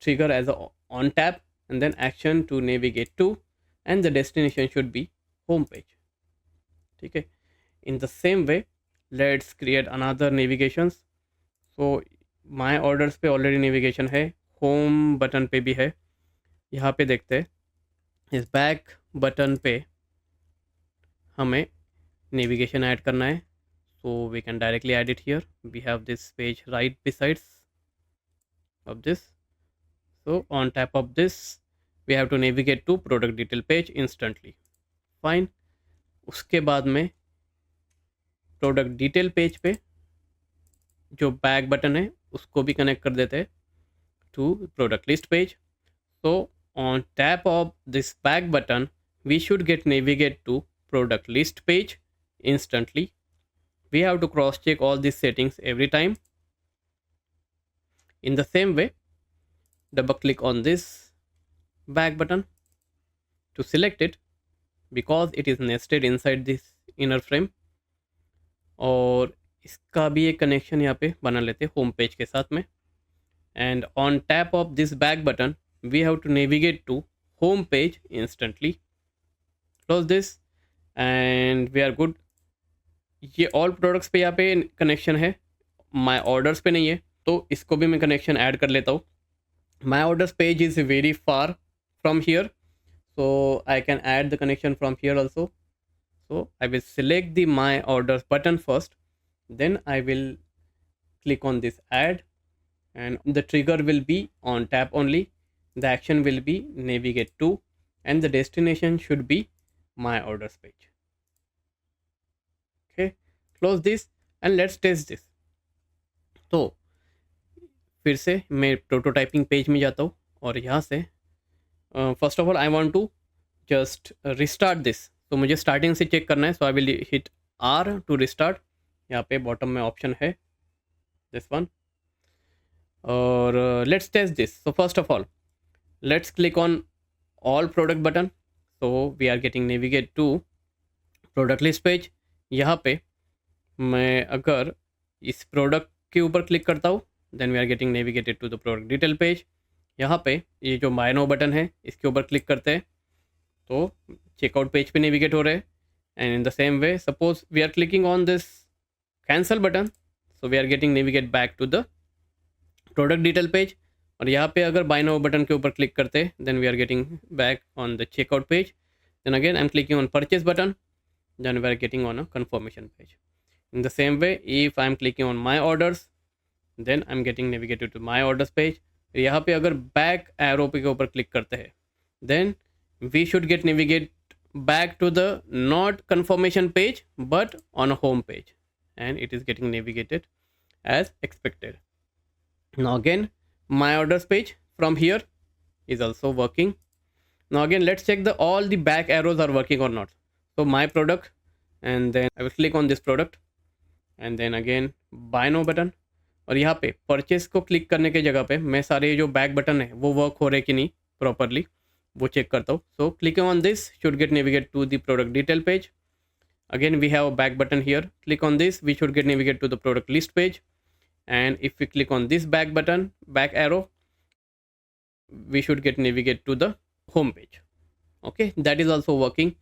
trigger as a on tap and then action to navigate to, and the destination should be home page. ठीक है. In the same way let's create another navigations. So my orders पे already navigation है, home button पे भी है. यहाँ पे देखते हैं इस बैक बटन पे हमें नेविगेशन ऐड करना है. So we can directly add it here. We have this page right besides of this. So on tap of this we have to navigate to product detail page instantly. Fine. उसके बाद में product detail page पे जो back button है उसको भी connect कर देते हैं to product list page. So on tap of this back button we should get navigate to product list page instantly. We have to cross check all these settings every time. In the same way, double click on this back button to select it, because it is nested inside this inner frame. और इसका भी एक connection यहाँ पे बना लेते हैं home page के साथ में. And on tap of this back button, we have to navigate to home page instantly. Close this and we are good. ये ऑल प्रोडक्ट्स पे यहाँ पे कनेक्शन है, माई ऑर्डर्स पे नहीं है, तो इसको भी मैं कनेक्शन ऐड कर लेता हूँ. My orders page is very far from here, so I can add the connection from here also. So I will select the my orders button first, then I will click on this add, and the trigger will be on tap only. The action will be navigate to, and the destination should be my orders page. Okay, close this and let's test this. तो फिर से मैं prototyping page में जाता हूँ और यहाँ से first of all I want to just restart this. तो मुझे स्टार्टिंग से चेक करना है, so I will hit R to restart. यहाँ पे बॉटम में ऑप्शन है दिस वन, और let's test this. So first of all let's click on all product button. So we are getting navigate to product list page. यहाँ पे मैं अगर इस प्रोडक्ट के ऊपर क्लिक करता हूँ, then we are getting navigated to the product detail page. यहाँ पे ये जो बाय नाउ बटन है इसके ऊपर क्लिक करते हैं तो चेकआउट पेज पे नेविगेट हो रहे हैं. And in the same way suppose we are clicking on this cancel button, so we are getting navigate back to the product detail page. और यहाँ पे अगर बाय नाउ बटन के ऊपर क्लिक करते हैं then we are getting back on the checkout page. Then again I am clicking on purchase button, then we are getting on a confirmation page. In the same way, if I am clicking on my orders, then I am getting navigated to my orders page. यहाँ पे अगर back arrow पे के ऊपर click करते हैं then we should get navigate back to the not confirmation page but on a home page, and it is getting navigated as expected. Now again my orders page from here is also working. Now again let's check the all the back arrows are working or not. So my product, and then I will click on this product and then again buy now button. और यहाँ पे purchase को click करने के जगह पे मैं सारे जो बैक बटन है वो वर्क हो रहे कि नहीं प्रॉपरली वो चेक करता हूँ. So clicking on this should get navigate to the product detail page. Again we have a back button here, click on this we should get navigate to the product list page. And if we click on this back button, back arrow, we should get navigate to the home page. Okay, that is also working.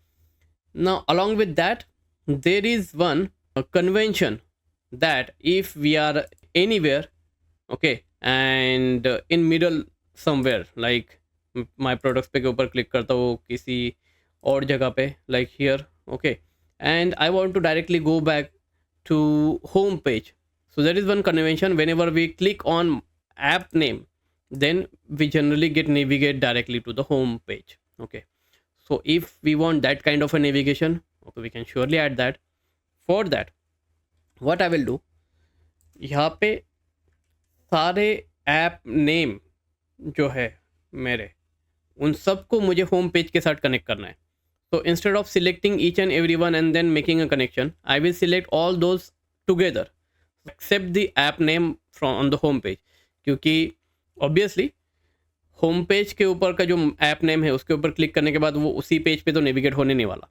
Now along with that there is one convention that if we are anywhere, okay, and in middle somewhere like my products पे के ऊपर click करता हूँ किसी और जगह पे like here, okay, and I want to directly go back to home page. So there is one convention, whenever we click on app name then we generally get navigate directly to the home page. Okay, so if we want that kind of a navigation, okay, we can surely add that. For that what I will do, यहाँ पे सारे app name जो है मेरे उन सबको मुझे home page के साथ कनेक्ट करना है. तो instead of selecting each and every one and then making a connection, I will select all those together except the app name from on the home page. क्योंकि ऑब्वियसली होम पेज के ऊपर का जो app name है उसके ऊपर click करने के बाद वो उसी पेज पे तो नेविगेट होने नहीं वाला.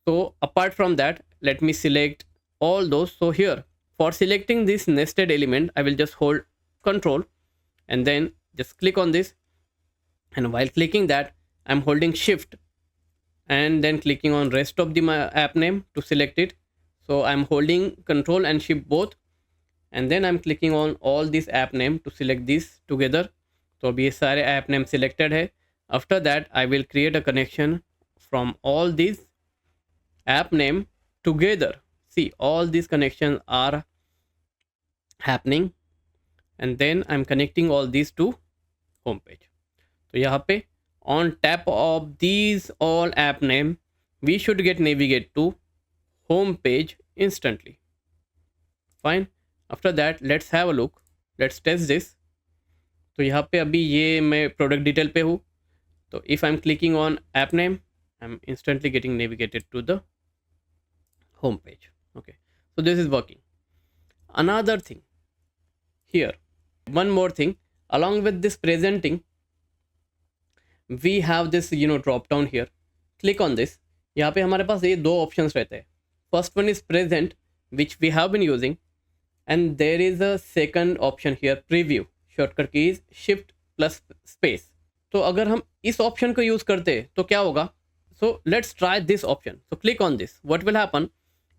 तो apart from that let me select all those. So here for selecting this nested element I will just hold control and then just click on this, and while clicking that I'm holding shift and then clicking on rest of the my app name to select it. So I'm holding control and shift both, and then I'm clicking on all this app name to select these together. तो अभी ये सारे app name selected है. After that I will create a connection from all these app name together. See, all these connections are happening and then I'm connecting all these to home page. तो यहाँ पे on tap of these all app name we should get navigate to home page instantly. Fine. After that let's have a look, let's test this. तो यहाँ पे अभी ये मैं product detail पे हूँ, तो if I'm clicking on app name I'm instantly getting navigated to the home page. Okay, so this is working. Another thing here, one more thing, along with this presenting we have this drop down here. Click on this, यहाँ पे हमारे पास ये दो options रहते हैं. First one is present which we have been using, and there is a second option here, preview. Shortcut key is shift plus space. तो अगर हम इस ऑप्शन को यूज करते हैं तो क्या होगा? So let's try this option. So click on this. What will happen?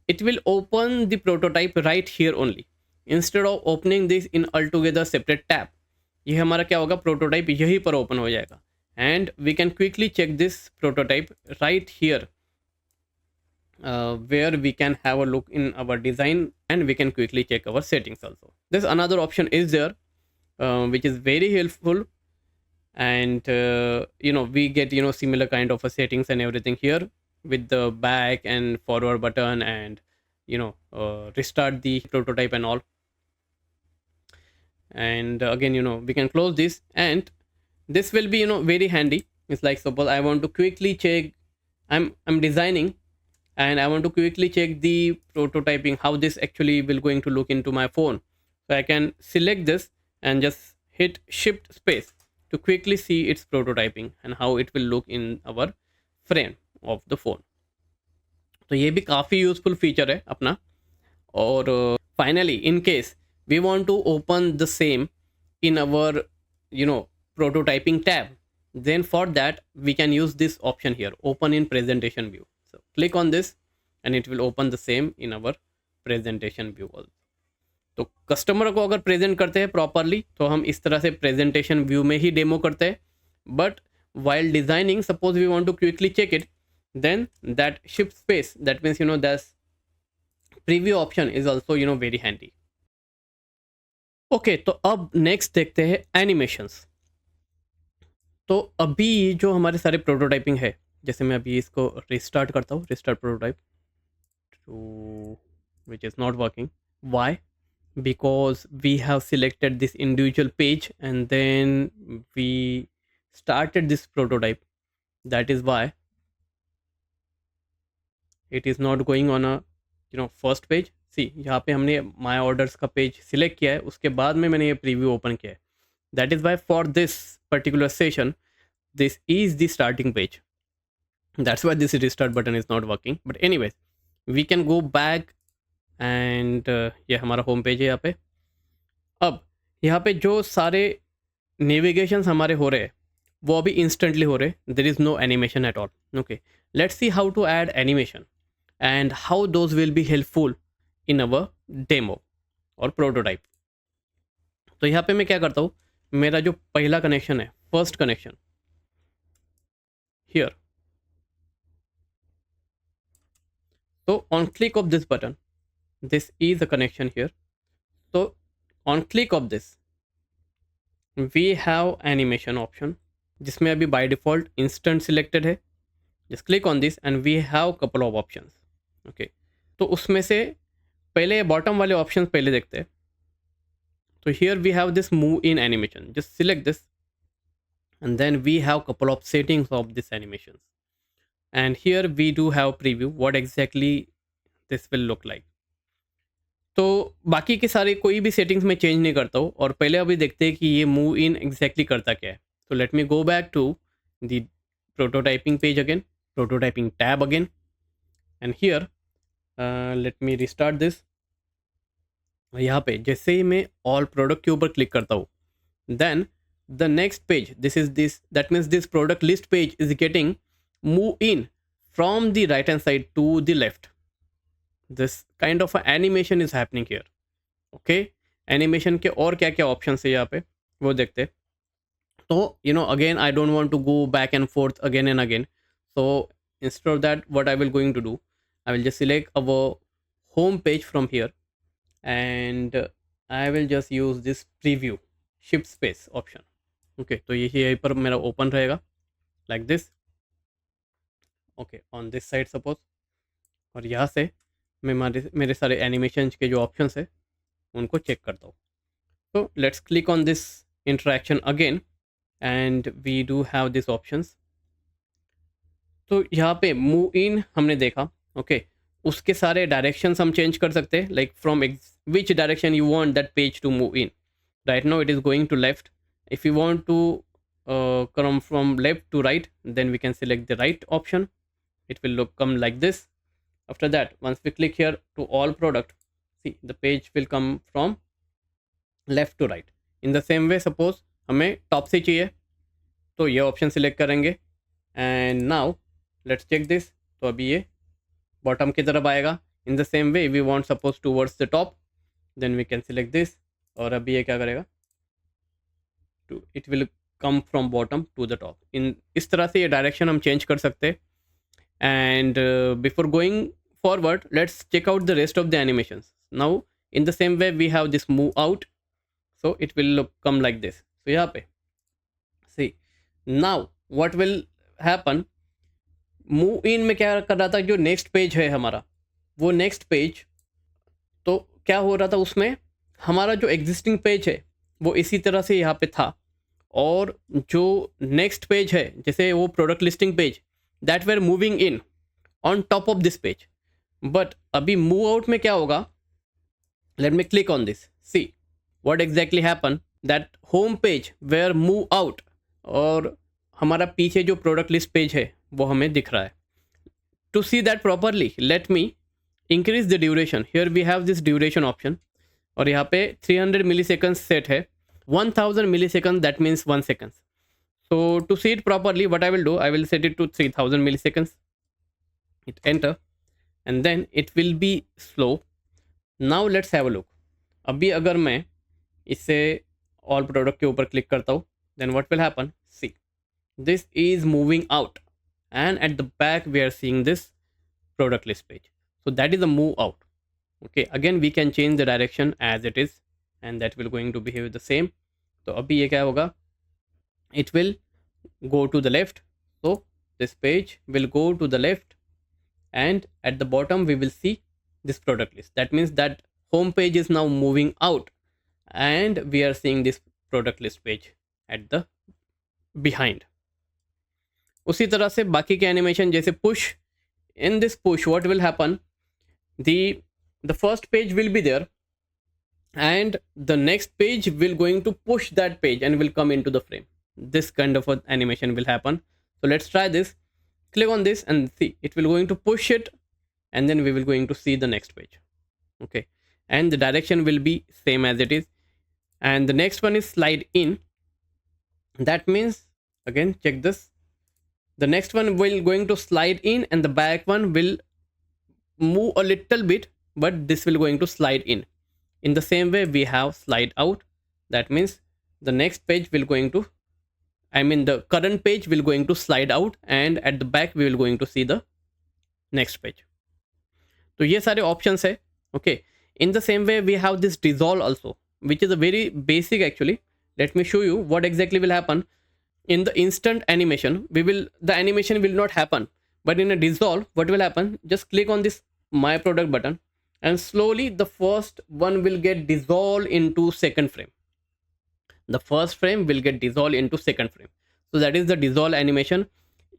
It will open the prototype right here only instead of opening this in all together separate tab. ये हमारा क्या होगा? प्रोटोटाइप यहीं पर ओपन हो जाएगा and we can quickly check this prototype right here where we can have a look in our design and we can quickly check our settings also. This another option is there which is very helpful, and we get similar kind of a settings and everything here with the back and forward button and restart the prototype and all. And again we can close this, and this will be very handy. It's like, suppose I want to quickly check, I'm designing and I want to quickly check the prototyping, how this actually will going to look into my phone. So I can select this and just hit shift space to quickly see its prototyping and how it will look in our frame of the phone. तो ये भी काफ़ी useful feature है अपना. और finally in case we want to open the same in our prototyping tab, then for that we can use this option here, open in presentation view. So click on this and it will open the same in our presentation view also. तो customer को अगर present करते हैं properly तो हम इस तरह से प्रेजेंटेशन व्यू में ही डेमो करते हैं. But while designing, suppose we want to quickly check it, then that shift space, that means that preview option is also very handy. Okay, तो अब नेक्स्ट देखते हैं एनिमेशंस. तो अभी जो हमारे सारे प्रोटोटाइपिंग है, जैसे मैं अभी इसको रिस्टार्ट करता हूँ, restart prototype to which is not working. Why? Because we have selected this individual page and then we started this prototype. That is why it is not going on a first page. See, यहाँ पे हमने my orders का page select किया है, उसके बाद में मैंने ये प्रीव्यू ओपन किया है. That is why for this particular session this is the starting page. That's why this restart button is not working. But anyways, we can go back and ये हमारा होम पेज है यहाँ पे. अब यहाँ पे जो सारे नेविगेशन हमारे हो रहे हैं वो अभी इंस्टेंटली हो रहे. There is no animation at all. Okay, let's see how to add animation and how those will be helpful in our demo और प्रोटोटाइप. तो यहाँ पे मैं क्या करता हूँ, मेरा जो पहला कनेक्शन है, फर्स्ट कनेक्शन हियर. तो on click of this button, this is the connection here. So on click of this we have animation option जिसमें अभी by default instant selected है. just click on this and we have couple of options. okay, तो उसमें से पहले bottom वाले options पहले देखते हैं. तो here we have this move in animation. just select this and then we have couple of settings of this animations, and here we do have preview what exactly this will look like. तो बाकी के सारे कोई भी settings में change नहीं करता हूँ, और पहले अभी देखते हैं कि ये मूव इन एग्जैक्टली करता क्या है. तो let me go back to the prototyping page again, prototyping tab again, and here let me restart this. यहाँ पे जैसे ही मैं ऑल प्रोडक्ट के ऊपर क्लिक करता हूँ, then the next page, this is this, that means this product list page is getting move in from the right hand side to the left. this kind of animation is happening here. okay, animation के और क्या क्या options है यहाँ पे वो देखते हैं. तो again I don't want to go back and forth again and again, so instead of that what I will going to do, I will just select our home page from here and I will just use this preview shift space option. okay, तो यही पर मेरा open रहेगा like this. okay, on this side suppose, और यहाँ से मैं मेरे सारे एनिमेशन के जो ऑप्शंस है उनको चेक करता हूँ. तो let's click on this interaction again and we do have this options. तो यहाँ पे मूव इन हमने देखा. ओके, उसके सारे डायरेक्शंस हम चेंज कर सकते हैं, like from which direction you want that page to move in. Right now it is going to left. If you want to come from left to right, then we can select the right option. it will look come like this. After that, once we click here to all product, see the page will come from left to right. In the same way, suppose हमें top से चाहिए तो ये option select करेंगे and now let's check this, तो अभी ये bottom की तरफ आएगा. In the same way we want suppose towards the top, then we can select this, और अभी ये क्या करेगा, to it will come from bottom to the top. इन इस तरह से ये डायरेक्शन हम चेंज कर सकते हैं. And before going forward, let's check out the rest of the animations. Now in the same way we have this move out, so it will look come like this. So यहाँ पे see now what will happen, move in में क्या कर रहा था, जो next page है हमारा, वो नेक्स्ट पेज तो क्या हो रहा था, उसमें हमारा जो एग्जिस्टिंग पेज है वो इसी तरह से यहाँ पे था, और जो नेक्स्ट पेज है जैसे वो product listing page, that were moving in on top of this page. But अभी मूव आउट में क्या होगा, let me click on this, see what exactly happen, that home page where move out, और हमारा पीछे जो प्रोडक्ट लिस्ट पेज है वो हमें दिख रहा है. To see that properly, let me increase the duration. Here we have this duration option, और यहाँ पे 300 मिली सेकेंड्स सेट है, 1000 millisecond that means 1 second. So to see it properly, what I will do, I will set it to 3000 milliseconds, hit enter and then it will be slow. Now let's have a look. अभी अगर मैं इसे all product के ऊपर click करता हूँ, then what will happen, see this is moving out and at the back we are seeing this product list page. So that is a move out. Okay, again we can change the direction as it is and that will going to behave the same. तो अभी ये क्या होगा, it will go to the left, so this page will go to the left and at the bottom we will see this product list. That means that home page is now moving out and we are seeing this product list page at the behind. उसी तरह से बाकी के animation जैसे push, in this push what will happen, the first page will be there and the next page will going to push that page and will come into the frame. This kind of an animation will happen. So let's try this. Click on this and see, it will going to push it and then we will going to see the next page. Okay, and the direction will be same as it is. And the next one is slide in. That means, again check this, the next one will going to slide in and the back one will move a little bit, but this will going to slide in. In the same way we have slide out. That means the next page will going to, I mean the current page will going to slide out and at the back we will going to see the next page. तो ये सारे options है. Okay, in the same way we have this dissolve also, which is a very basic actually. Let me show you what exactly will happen. In the instant animation, the animation will not happen, but in a dissolve what will happen, just click on this my product button and slowly the first one will get dissolved into second frame. The first frame will get dissolved into second frame. So that is the dissolve animation.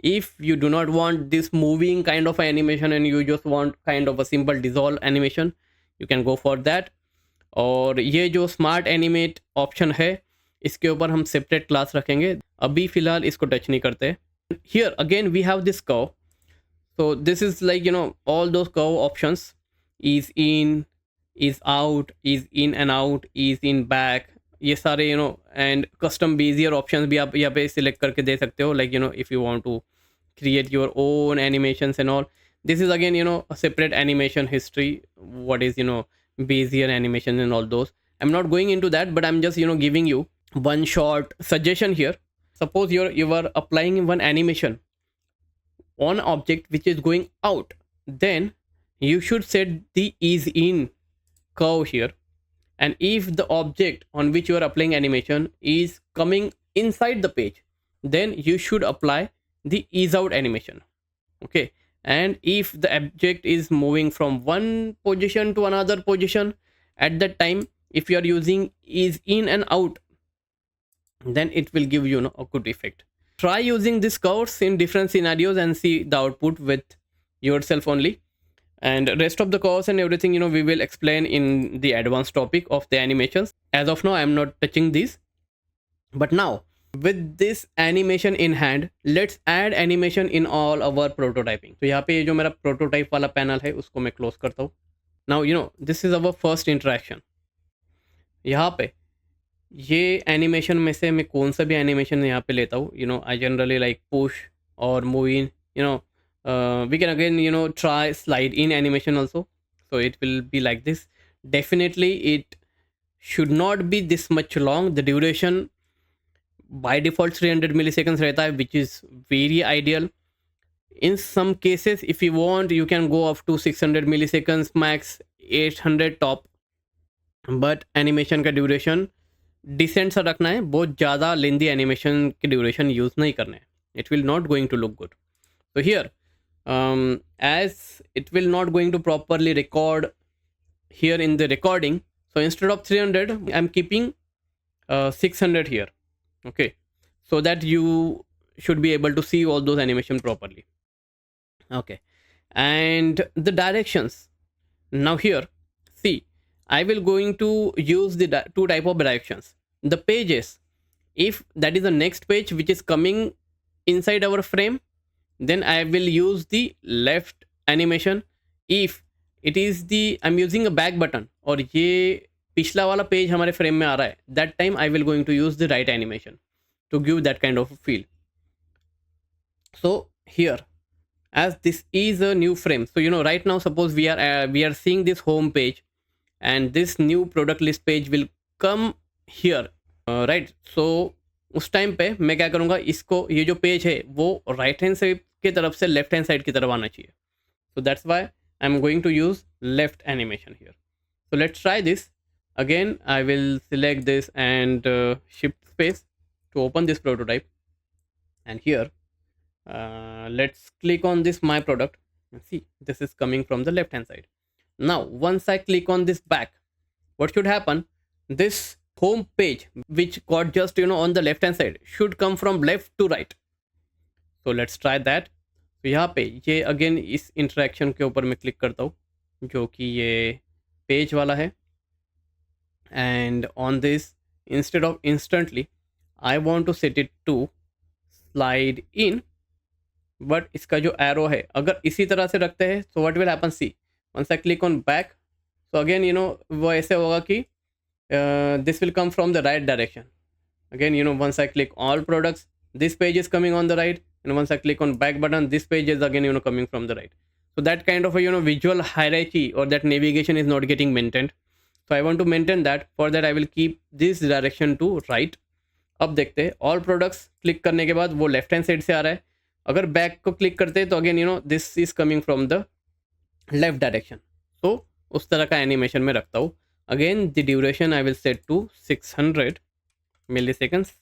If you do not want this moving kind of animation and you just want kind of a simple dissolve animation, you can go for that. और ये जो smart animate option है इसके ऊपर हम separate class रखेंगे, अभी फ़िलहाल इसको टच नहीं करते. Here again we have this curve. So this is like, you know, all those curve options, ease in, ease out, ease in and out, ease in back, ये सारे you know and custom bezier options भी आप यहाँ पे select करके दे सकते हो, like you know if you want to create your own animations and all. This is again, you know, a separate animation history, what is, you know, Bezier animation and all those. I'm not going into that, but I'm just, you know, giving you one short suggestion here. Suppose you are applying one animation on object which is going out, then you should set the ease in curve here. And if the object on which you are applying animation is coming inside the page, then you should apply the ease out animation. Okay, and if the object is moving from one position to another position, at that time if you are using ease in and out, then it will give you, a good effect. Try using these curves in different scenarios and see the output with yourself only. And rest of the curves and everything, you know, we will explain in the advanced topic of the animations. As of now I am not touching these, but now with this animation in hand, let's add animation in all our prototyping. तो यहाँ पे ये जो मेरा prototype वाला panel है उसको मैं close करता हूँ. Now this is our first interaction. यहाँ पे ये एनिमेशन में से मैं कौन सा भी एनिमेशन यहाँ पे लेता हूँ. आई जनरली लाइक पुश और move in. We can again try slide in animation also. So it will be like this. Definitely it should not be this much long. The duration by default 300 milliseconds रहता है, which is very ideal. In some cases, if you want, you can go up to 600 milliseconds max, 800 top. But animation का duration decent सा रखना है. बहुत ज़्यादा lengthy animation की duration use नहीं करना है. It will not going to look good. So here, as it will not going to properly record here in the recording, so instead of 300 I'm keeping 600 here. Okay, so that you should be able to see all those animation properly. Okay, and the directions. Now here, see, I will going to use the two type of directions. The pages, if that is the next page which is coming inside our frame, then I will use the left animation. If it is the I'm using a back button और ये पिछला वाला page हमारे frame में आ रहा है, that time I will going to use the right animation to give that kind of feel. So here, as this is a new frame, so right now suppose we are seeing this home page and this new product list page will come here, right? So उस time पे मैं क्या करूँगा, इसको ये जो page है वो राइट हैंड साइड की तरफ से लेफ्ट हैंड साइड की तरफ आना चाहिए. So that's why I'm going to use left animation here. So let's try this. Again, I will select this and shift space to open this prototype. And here, let's click on this my product and see this is coming from the left hand side. Now, once I click on this back, what should happen? This home page which got just on the left hand side should come from left to right. So let's try that. तो यहाँ पे ये again इस interaction के ऊपर मैं click करता हूँ जो कि ये पेज वाला है. And on this, instead of instantly, I want to set it to slide in. But इसका जो एरो है अगर इसी तरह से रखते हैं तो what will happen, see once I click on back, so again वो ऐसे होगा कि this will come from the right direction. Again, once I click all products, this page is coming on the right, and once I click on back button, this page is again coming from the right. So that kind of a visual hierarchy or that navigation is not getting maintained. So I want to maintain that. For that I will keep this direction to right. अब देखते हैं, all products click करने के बाद वो left hand side से आ रहा है. अगर बैक को क्लिक करते हैं तो again this is coming from the left direction. तो उस तरह का एनिमेशन में रखता हूँ. Again, the duration I will set to 600 milliseconds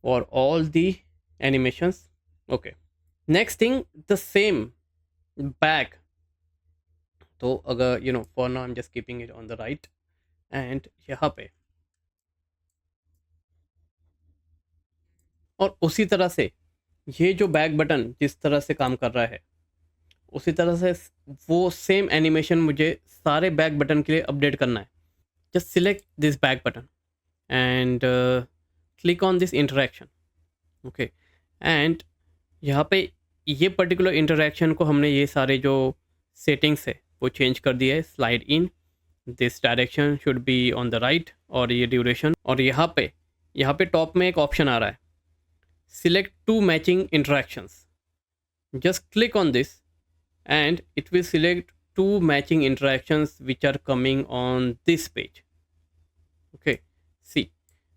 for all the animations. Okay. Next thing, the same back. तो अगर for now I'm just keeping it on the right. And यहाँ पे और उसी तरह से ये जो बैक बटन जिस तरह से काम कर रहा है उसी तरह से वो सेम एनिमेशन मुझे सारे बैक बटन के लिए अपडेट करना है. Just select this back button and click on this interaction. Okay, and यहाँ पे ये पर्टिकुलर इंटरेक्शन को हमने ये सारे जो सेटिंग्स है वो चेंज कर दिया है. Slide in, this direction should be on the right, और ये ड्यूरेशन. और यहाँ पे टॉप में एक ऑप्शन आ रहा है, select to matching interactions. Just click on this and it will select two matching interactions which are coming on this page. Okay, see,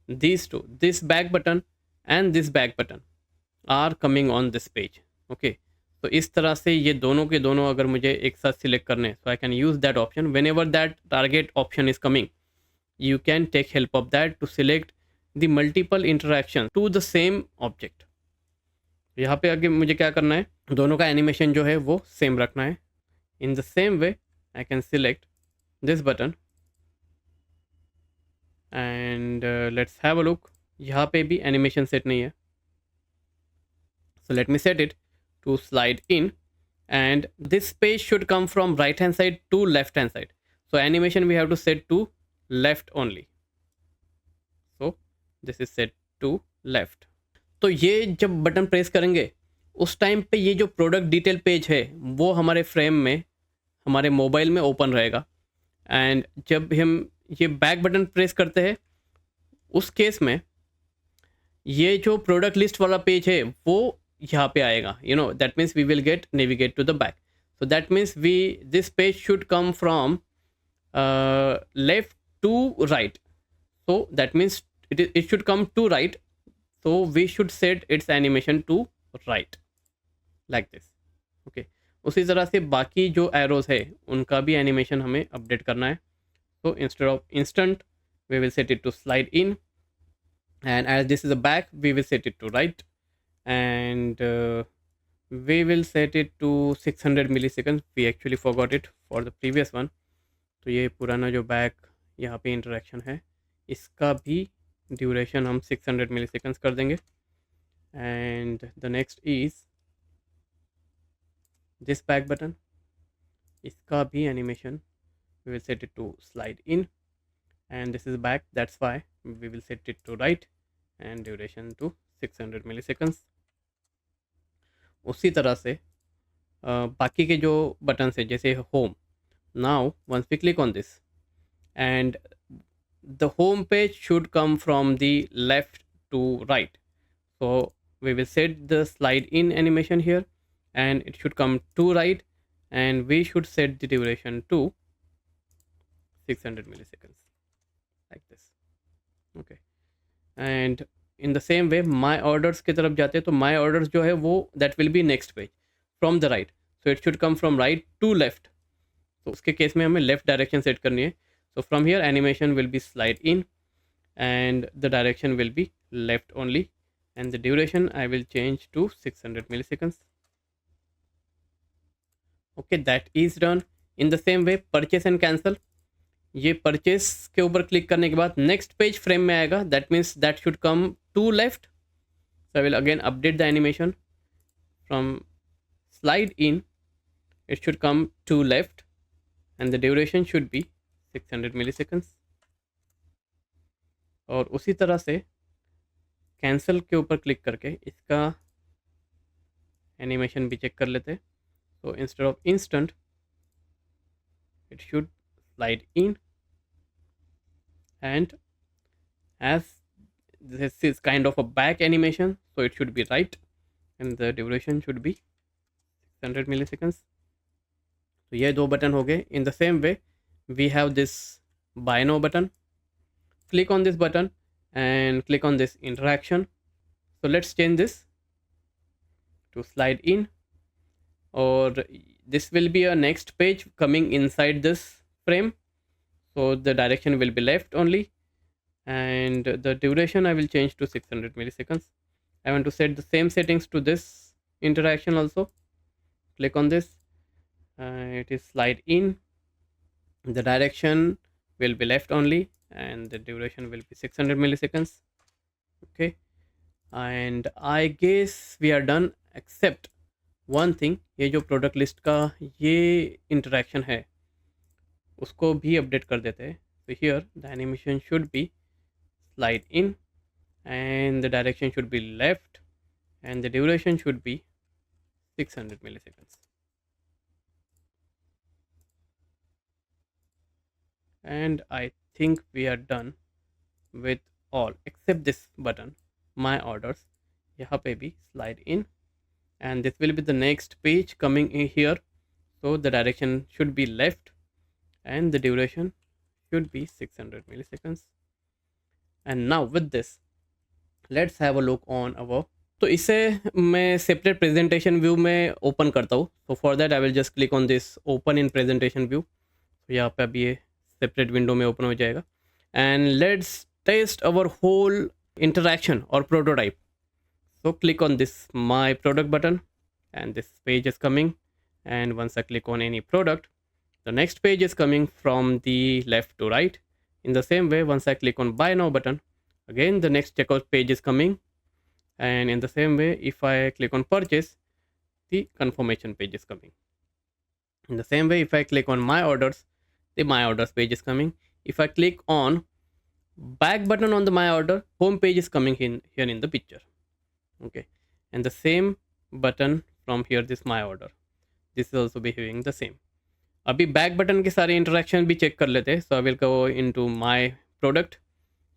these two, this back button and this back button are coming on this page. Okay, तो इस तरह से ये दोनों के दोनों अगर मुझे एक साथ सिलेक्ट करने, so I can use that option. Whenever that target option is coming, you can take help of that to select the multiple interactions to the same object. यहाँ पे आगे मुझे क्या करना है, दोनों का एनिमेशन जो है वो सेम रखना है. In the same way I can select this button and let's have a look. यहाँ पे भी एनिमेशन सेट नहीं है, so let me set it to slide in and this page should come from right hand side to left hand side. So animation we have to set to left only. So this is set to left. तो ये जब button press करेंगे उस time पे ये जो product detail page है वो हमारे फ्रेम में, हमारे मोबाइल में ओपन रहेगा। एंड जब हम ये बैक बटन प्रेस करते हैं उस केस में ये जो प्रोडक्ट लिस्ट वाला पेज है वो यहाँ पे आएगा, that means we will get navigate to the back. So that means we this page should come from left to right. So that means it should come to right. So we should set its animation to right like this. Okay. उसी तरह से बाकी जो arrows है उनका भी animation हमें update करना है। So instead of instant we will set it to slide in, and as this is a back we will set it to right, and we will set it to 600 milliseconds. We actually forgot it for the previous one. तो ये पुराना जो back यहाँ पे interaction है इसका भी duration हम 600 मिलीसेकंड्स कर देंगे। And the next is this back button, इसका भी animation we will set it to slide in, and this is back, that's why we will set it to right and duration to 600 milliseconds. उसी तरह से बाकी के जो button है जैसे home, now once we click on this and the home page should come from the left to right. So we will set the slide in animation here, and it should come to right, and we should set the duration to 600 milliseconds like this. Okay, and in the same way my orders की तरफ जाते हैं तो my orders जो है वो that will be next page from the right. So it should come from right to left. तो उसके केस में हमें लेफ्ट डायरेक्शन सेट करनी है। So from here animation will be slide in and the direction will be left only, and the duration I will change to 600 milliseconds. Okay, that is done. In the same way purchase and cancel, ये purchase के ऊपर click करने के बाद next page frame में आएगा, that means that should come to left. So I will again update the animation from slide in, it should come to left and the duration should be 600 milliseconds. और उसी तरह से cancel के ऊपर click करके इसका एनिमेशन भी check कर लेते हैं। So instead of instant it should slide in, and as this is kind of a back animation so it should be right and the duration should be 600 milliseconds. तो ये दो button हो गए। In the same way we have this buy now button. Click on this button and click on this interaction. So let's change this to slide in, or this will be a next page coming inside this frame. So the direction will be left only, and the duration I will change to 600 milliseconds. I want to set the same settings to this interaction also. Click on this, it is slide in, the direction will be left only and the duration will be 600 milliseconds. Okay, and I guess we are done except one thing, ये जो product list का ये interaction है उसको भी update कर देते हैं। तो here the animation should be slide in and the direction should be left and the duration should be 600 milliseconds. And I think we are done with all except this button, my orders. यहाँ पे भी slide in, and this will be the next page coming in here. So the direction should be left and the duration should be 600 milliseconds. And now with this, let's have a look on our, तो इसे मैं separate presentation view में open करता हूँ। तो for that I will just click on this open in presentation view. तो यहाँ पे अभी ये सेपरेट विंडो में ओपन हो जाएगा। And let's test our whole interaction और prototype. So click on this my product button and this page is coming, and once I click on any product, the next page is coming from the left to right. In the same way, once I click on buy now button, again the next checkout page is coming, and in the same way if I click on purchase, the confirmation page is coming. In the same way if I click on my orders, the my orders page is coming. If I click on back button on the my order, home page is coming in here in the picture. Okay, and the same button from here, this my order, this is also behaving the same. अभी back button के सारे interaction भी check कर लेते हैं. So I will go into my product,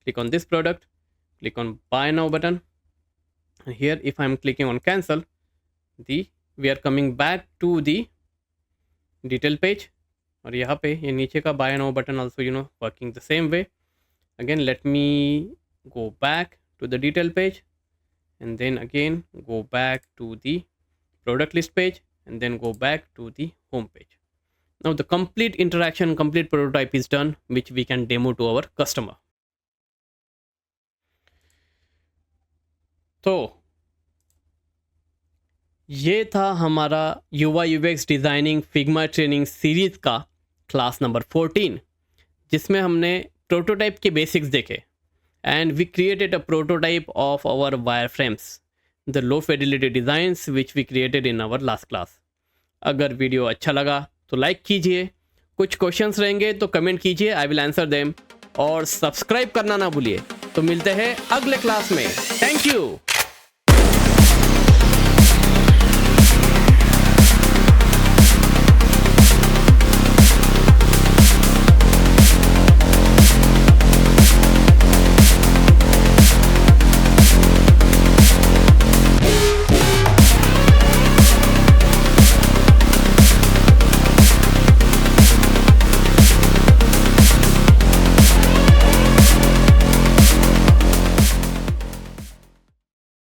click on this product, click on buy now button, and here if I'm clicking on cancel, we are coming back to the detail page. और यहाँ पे ये नीचे का buy now button also working the same way. Again let me go back to the detail page, and then again go back to the product list page, and then go back to the home page. Now the complete interaction, complete prototype is done, which we can demo to our customer. तो ये था हमारा UI UX designing Figma training series का class number 14, जिसमें हमने prototype के basics देखे. And we created a prototype of our wireframes, the low fidelity designs which we created in our last class. अगर वीडियो अच्छा लगा तो लाइक कीजिए, कुछ क्वेश्चंस रहेंगे तो कमेंट कीजिए, आई विल आंसर देम, और सब्सक्राइब करना ना भूलिए. तो मिलते हैं अगले क्लास में. Thank you.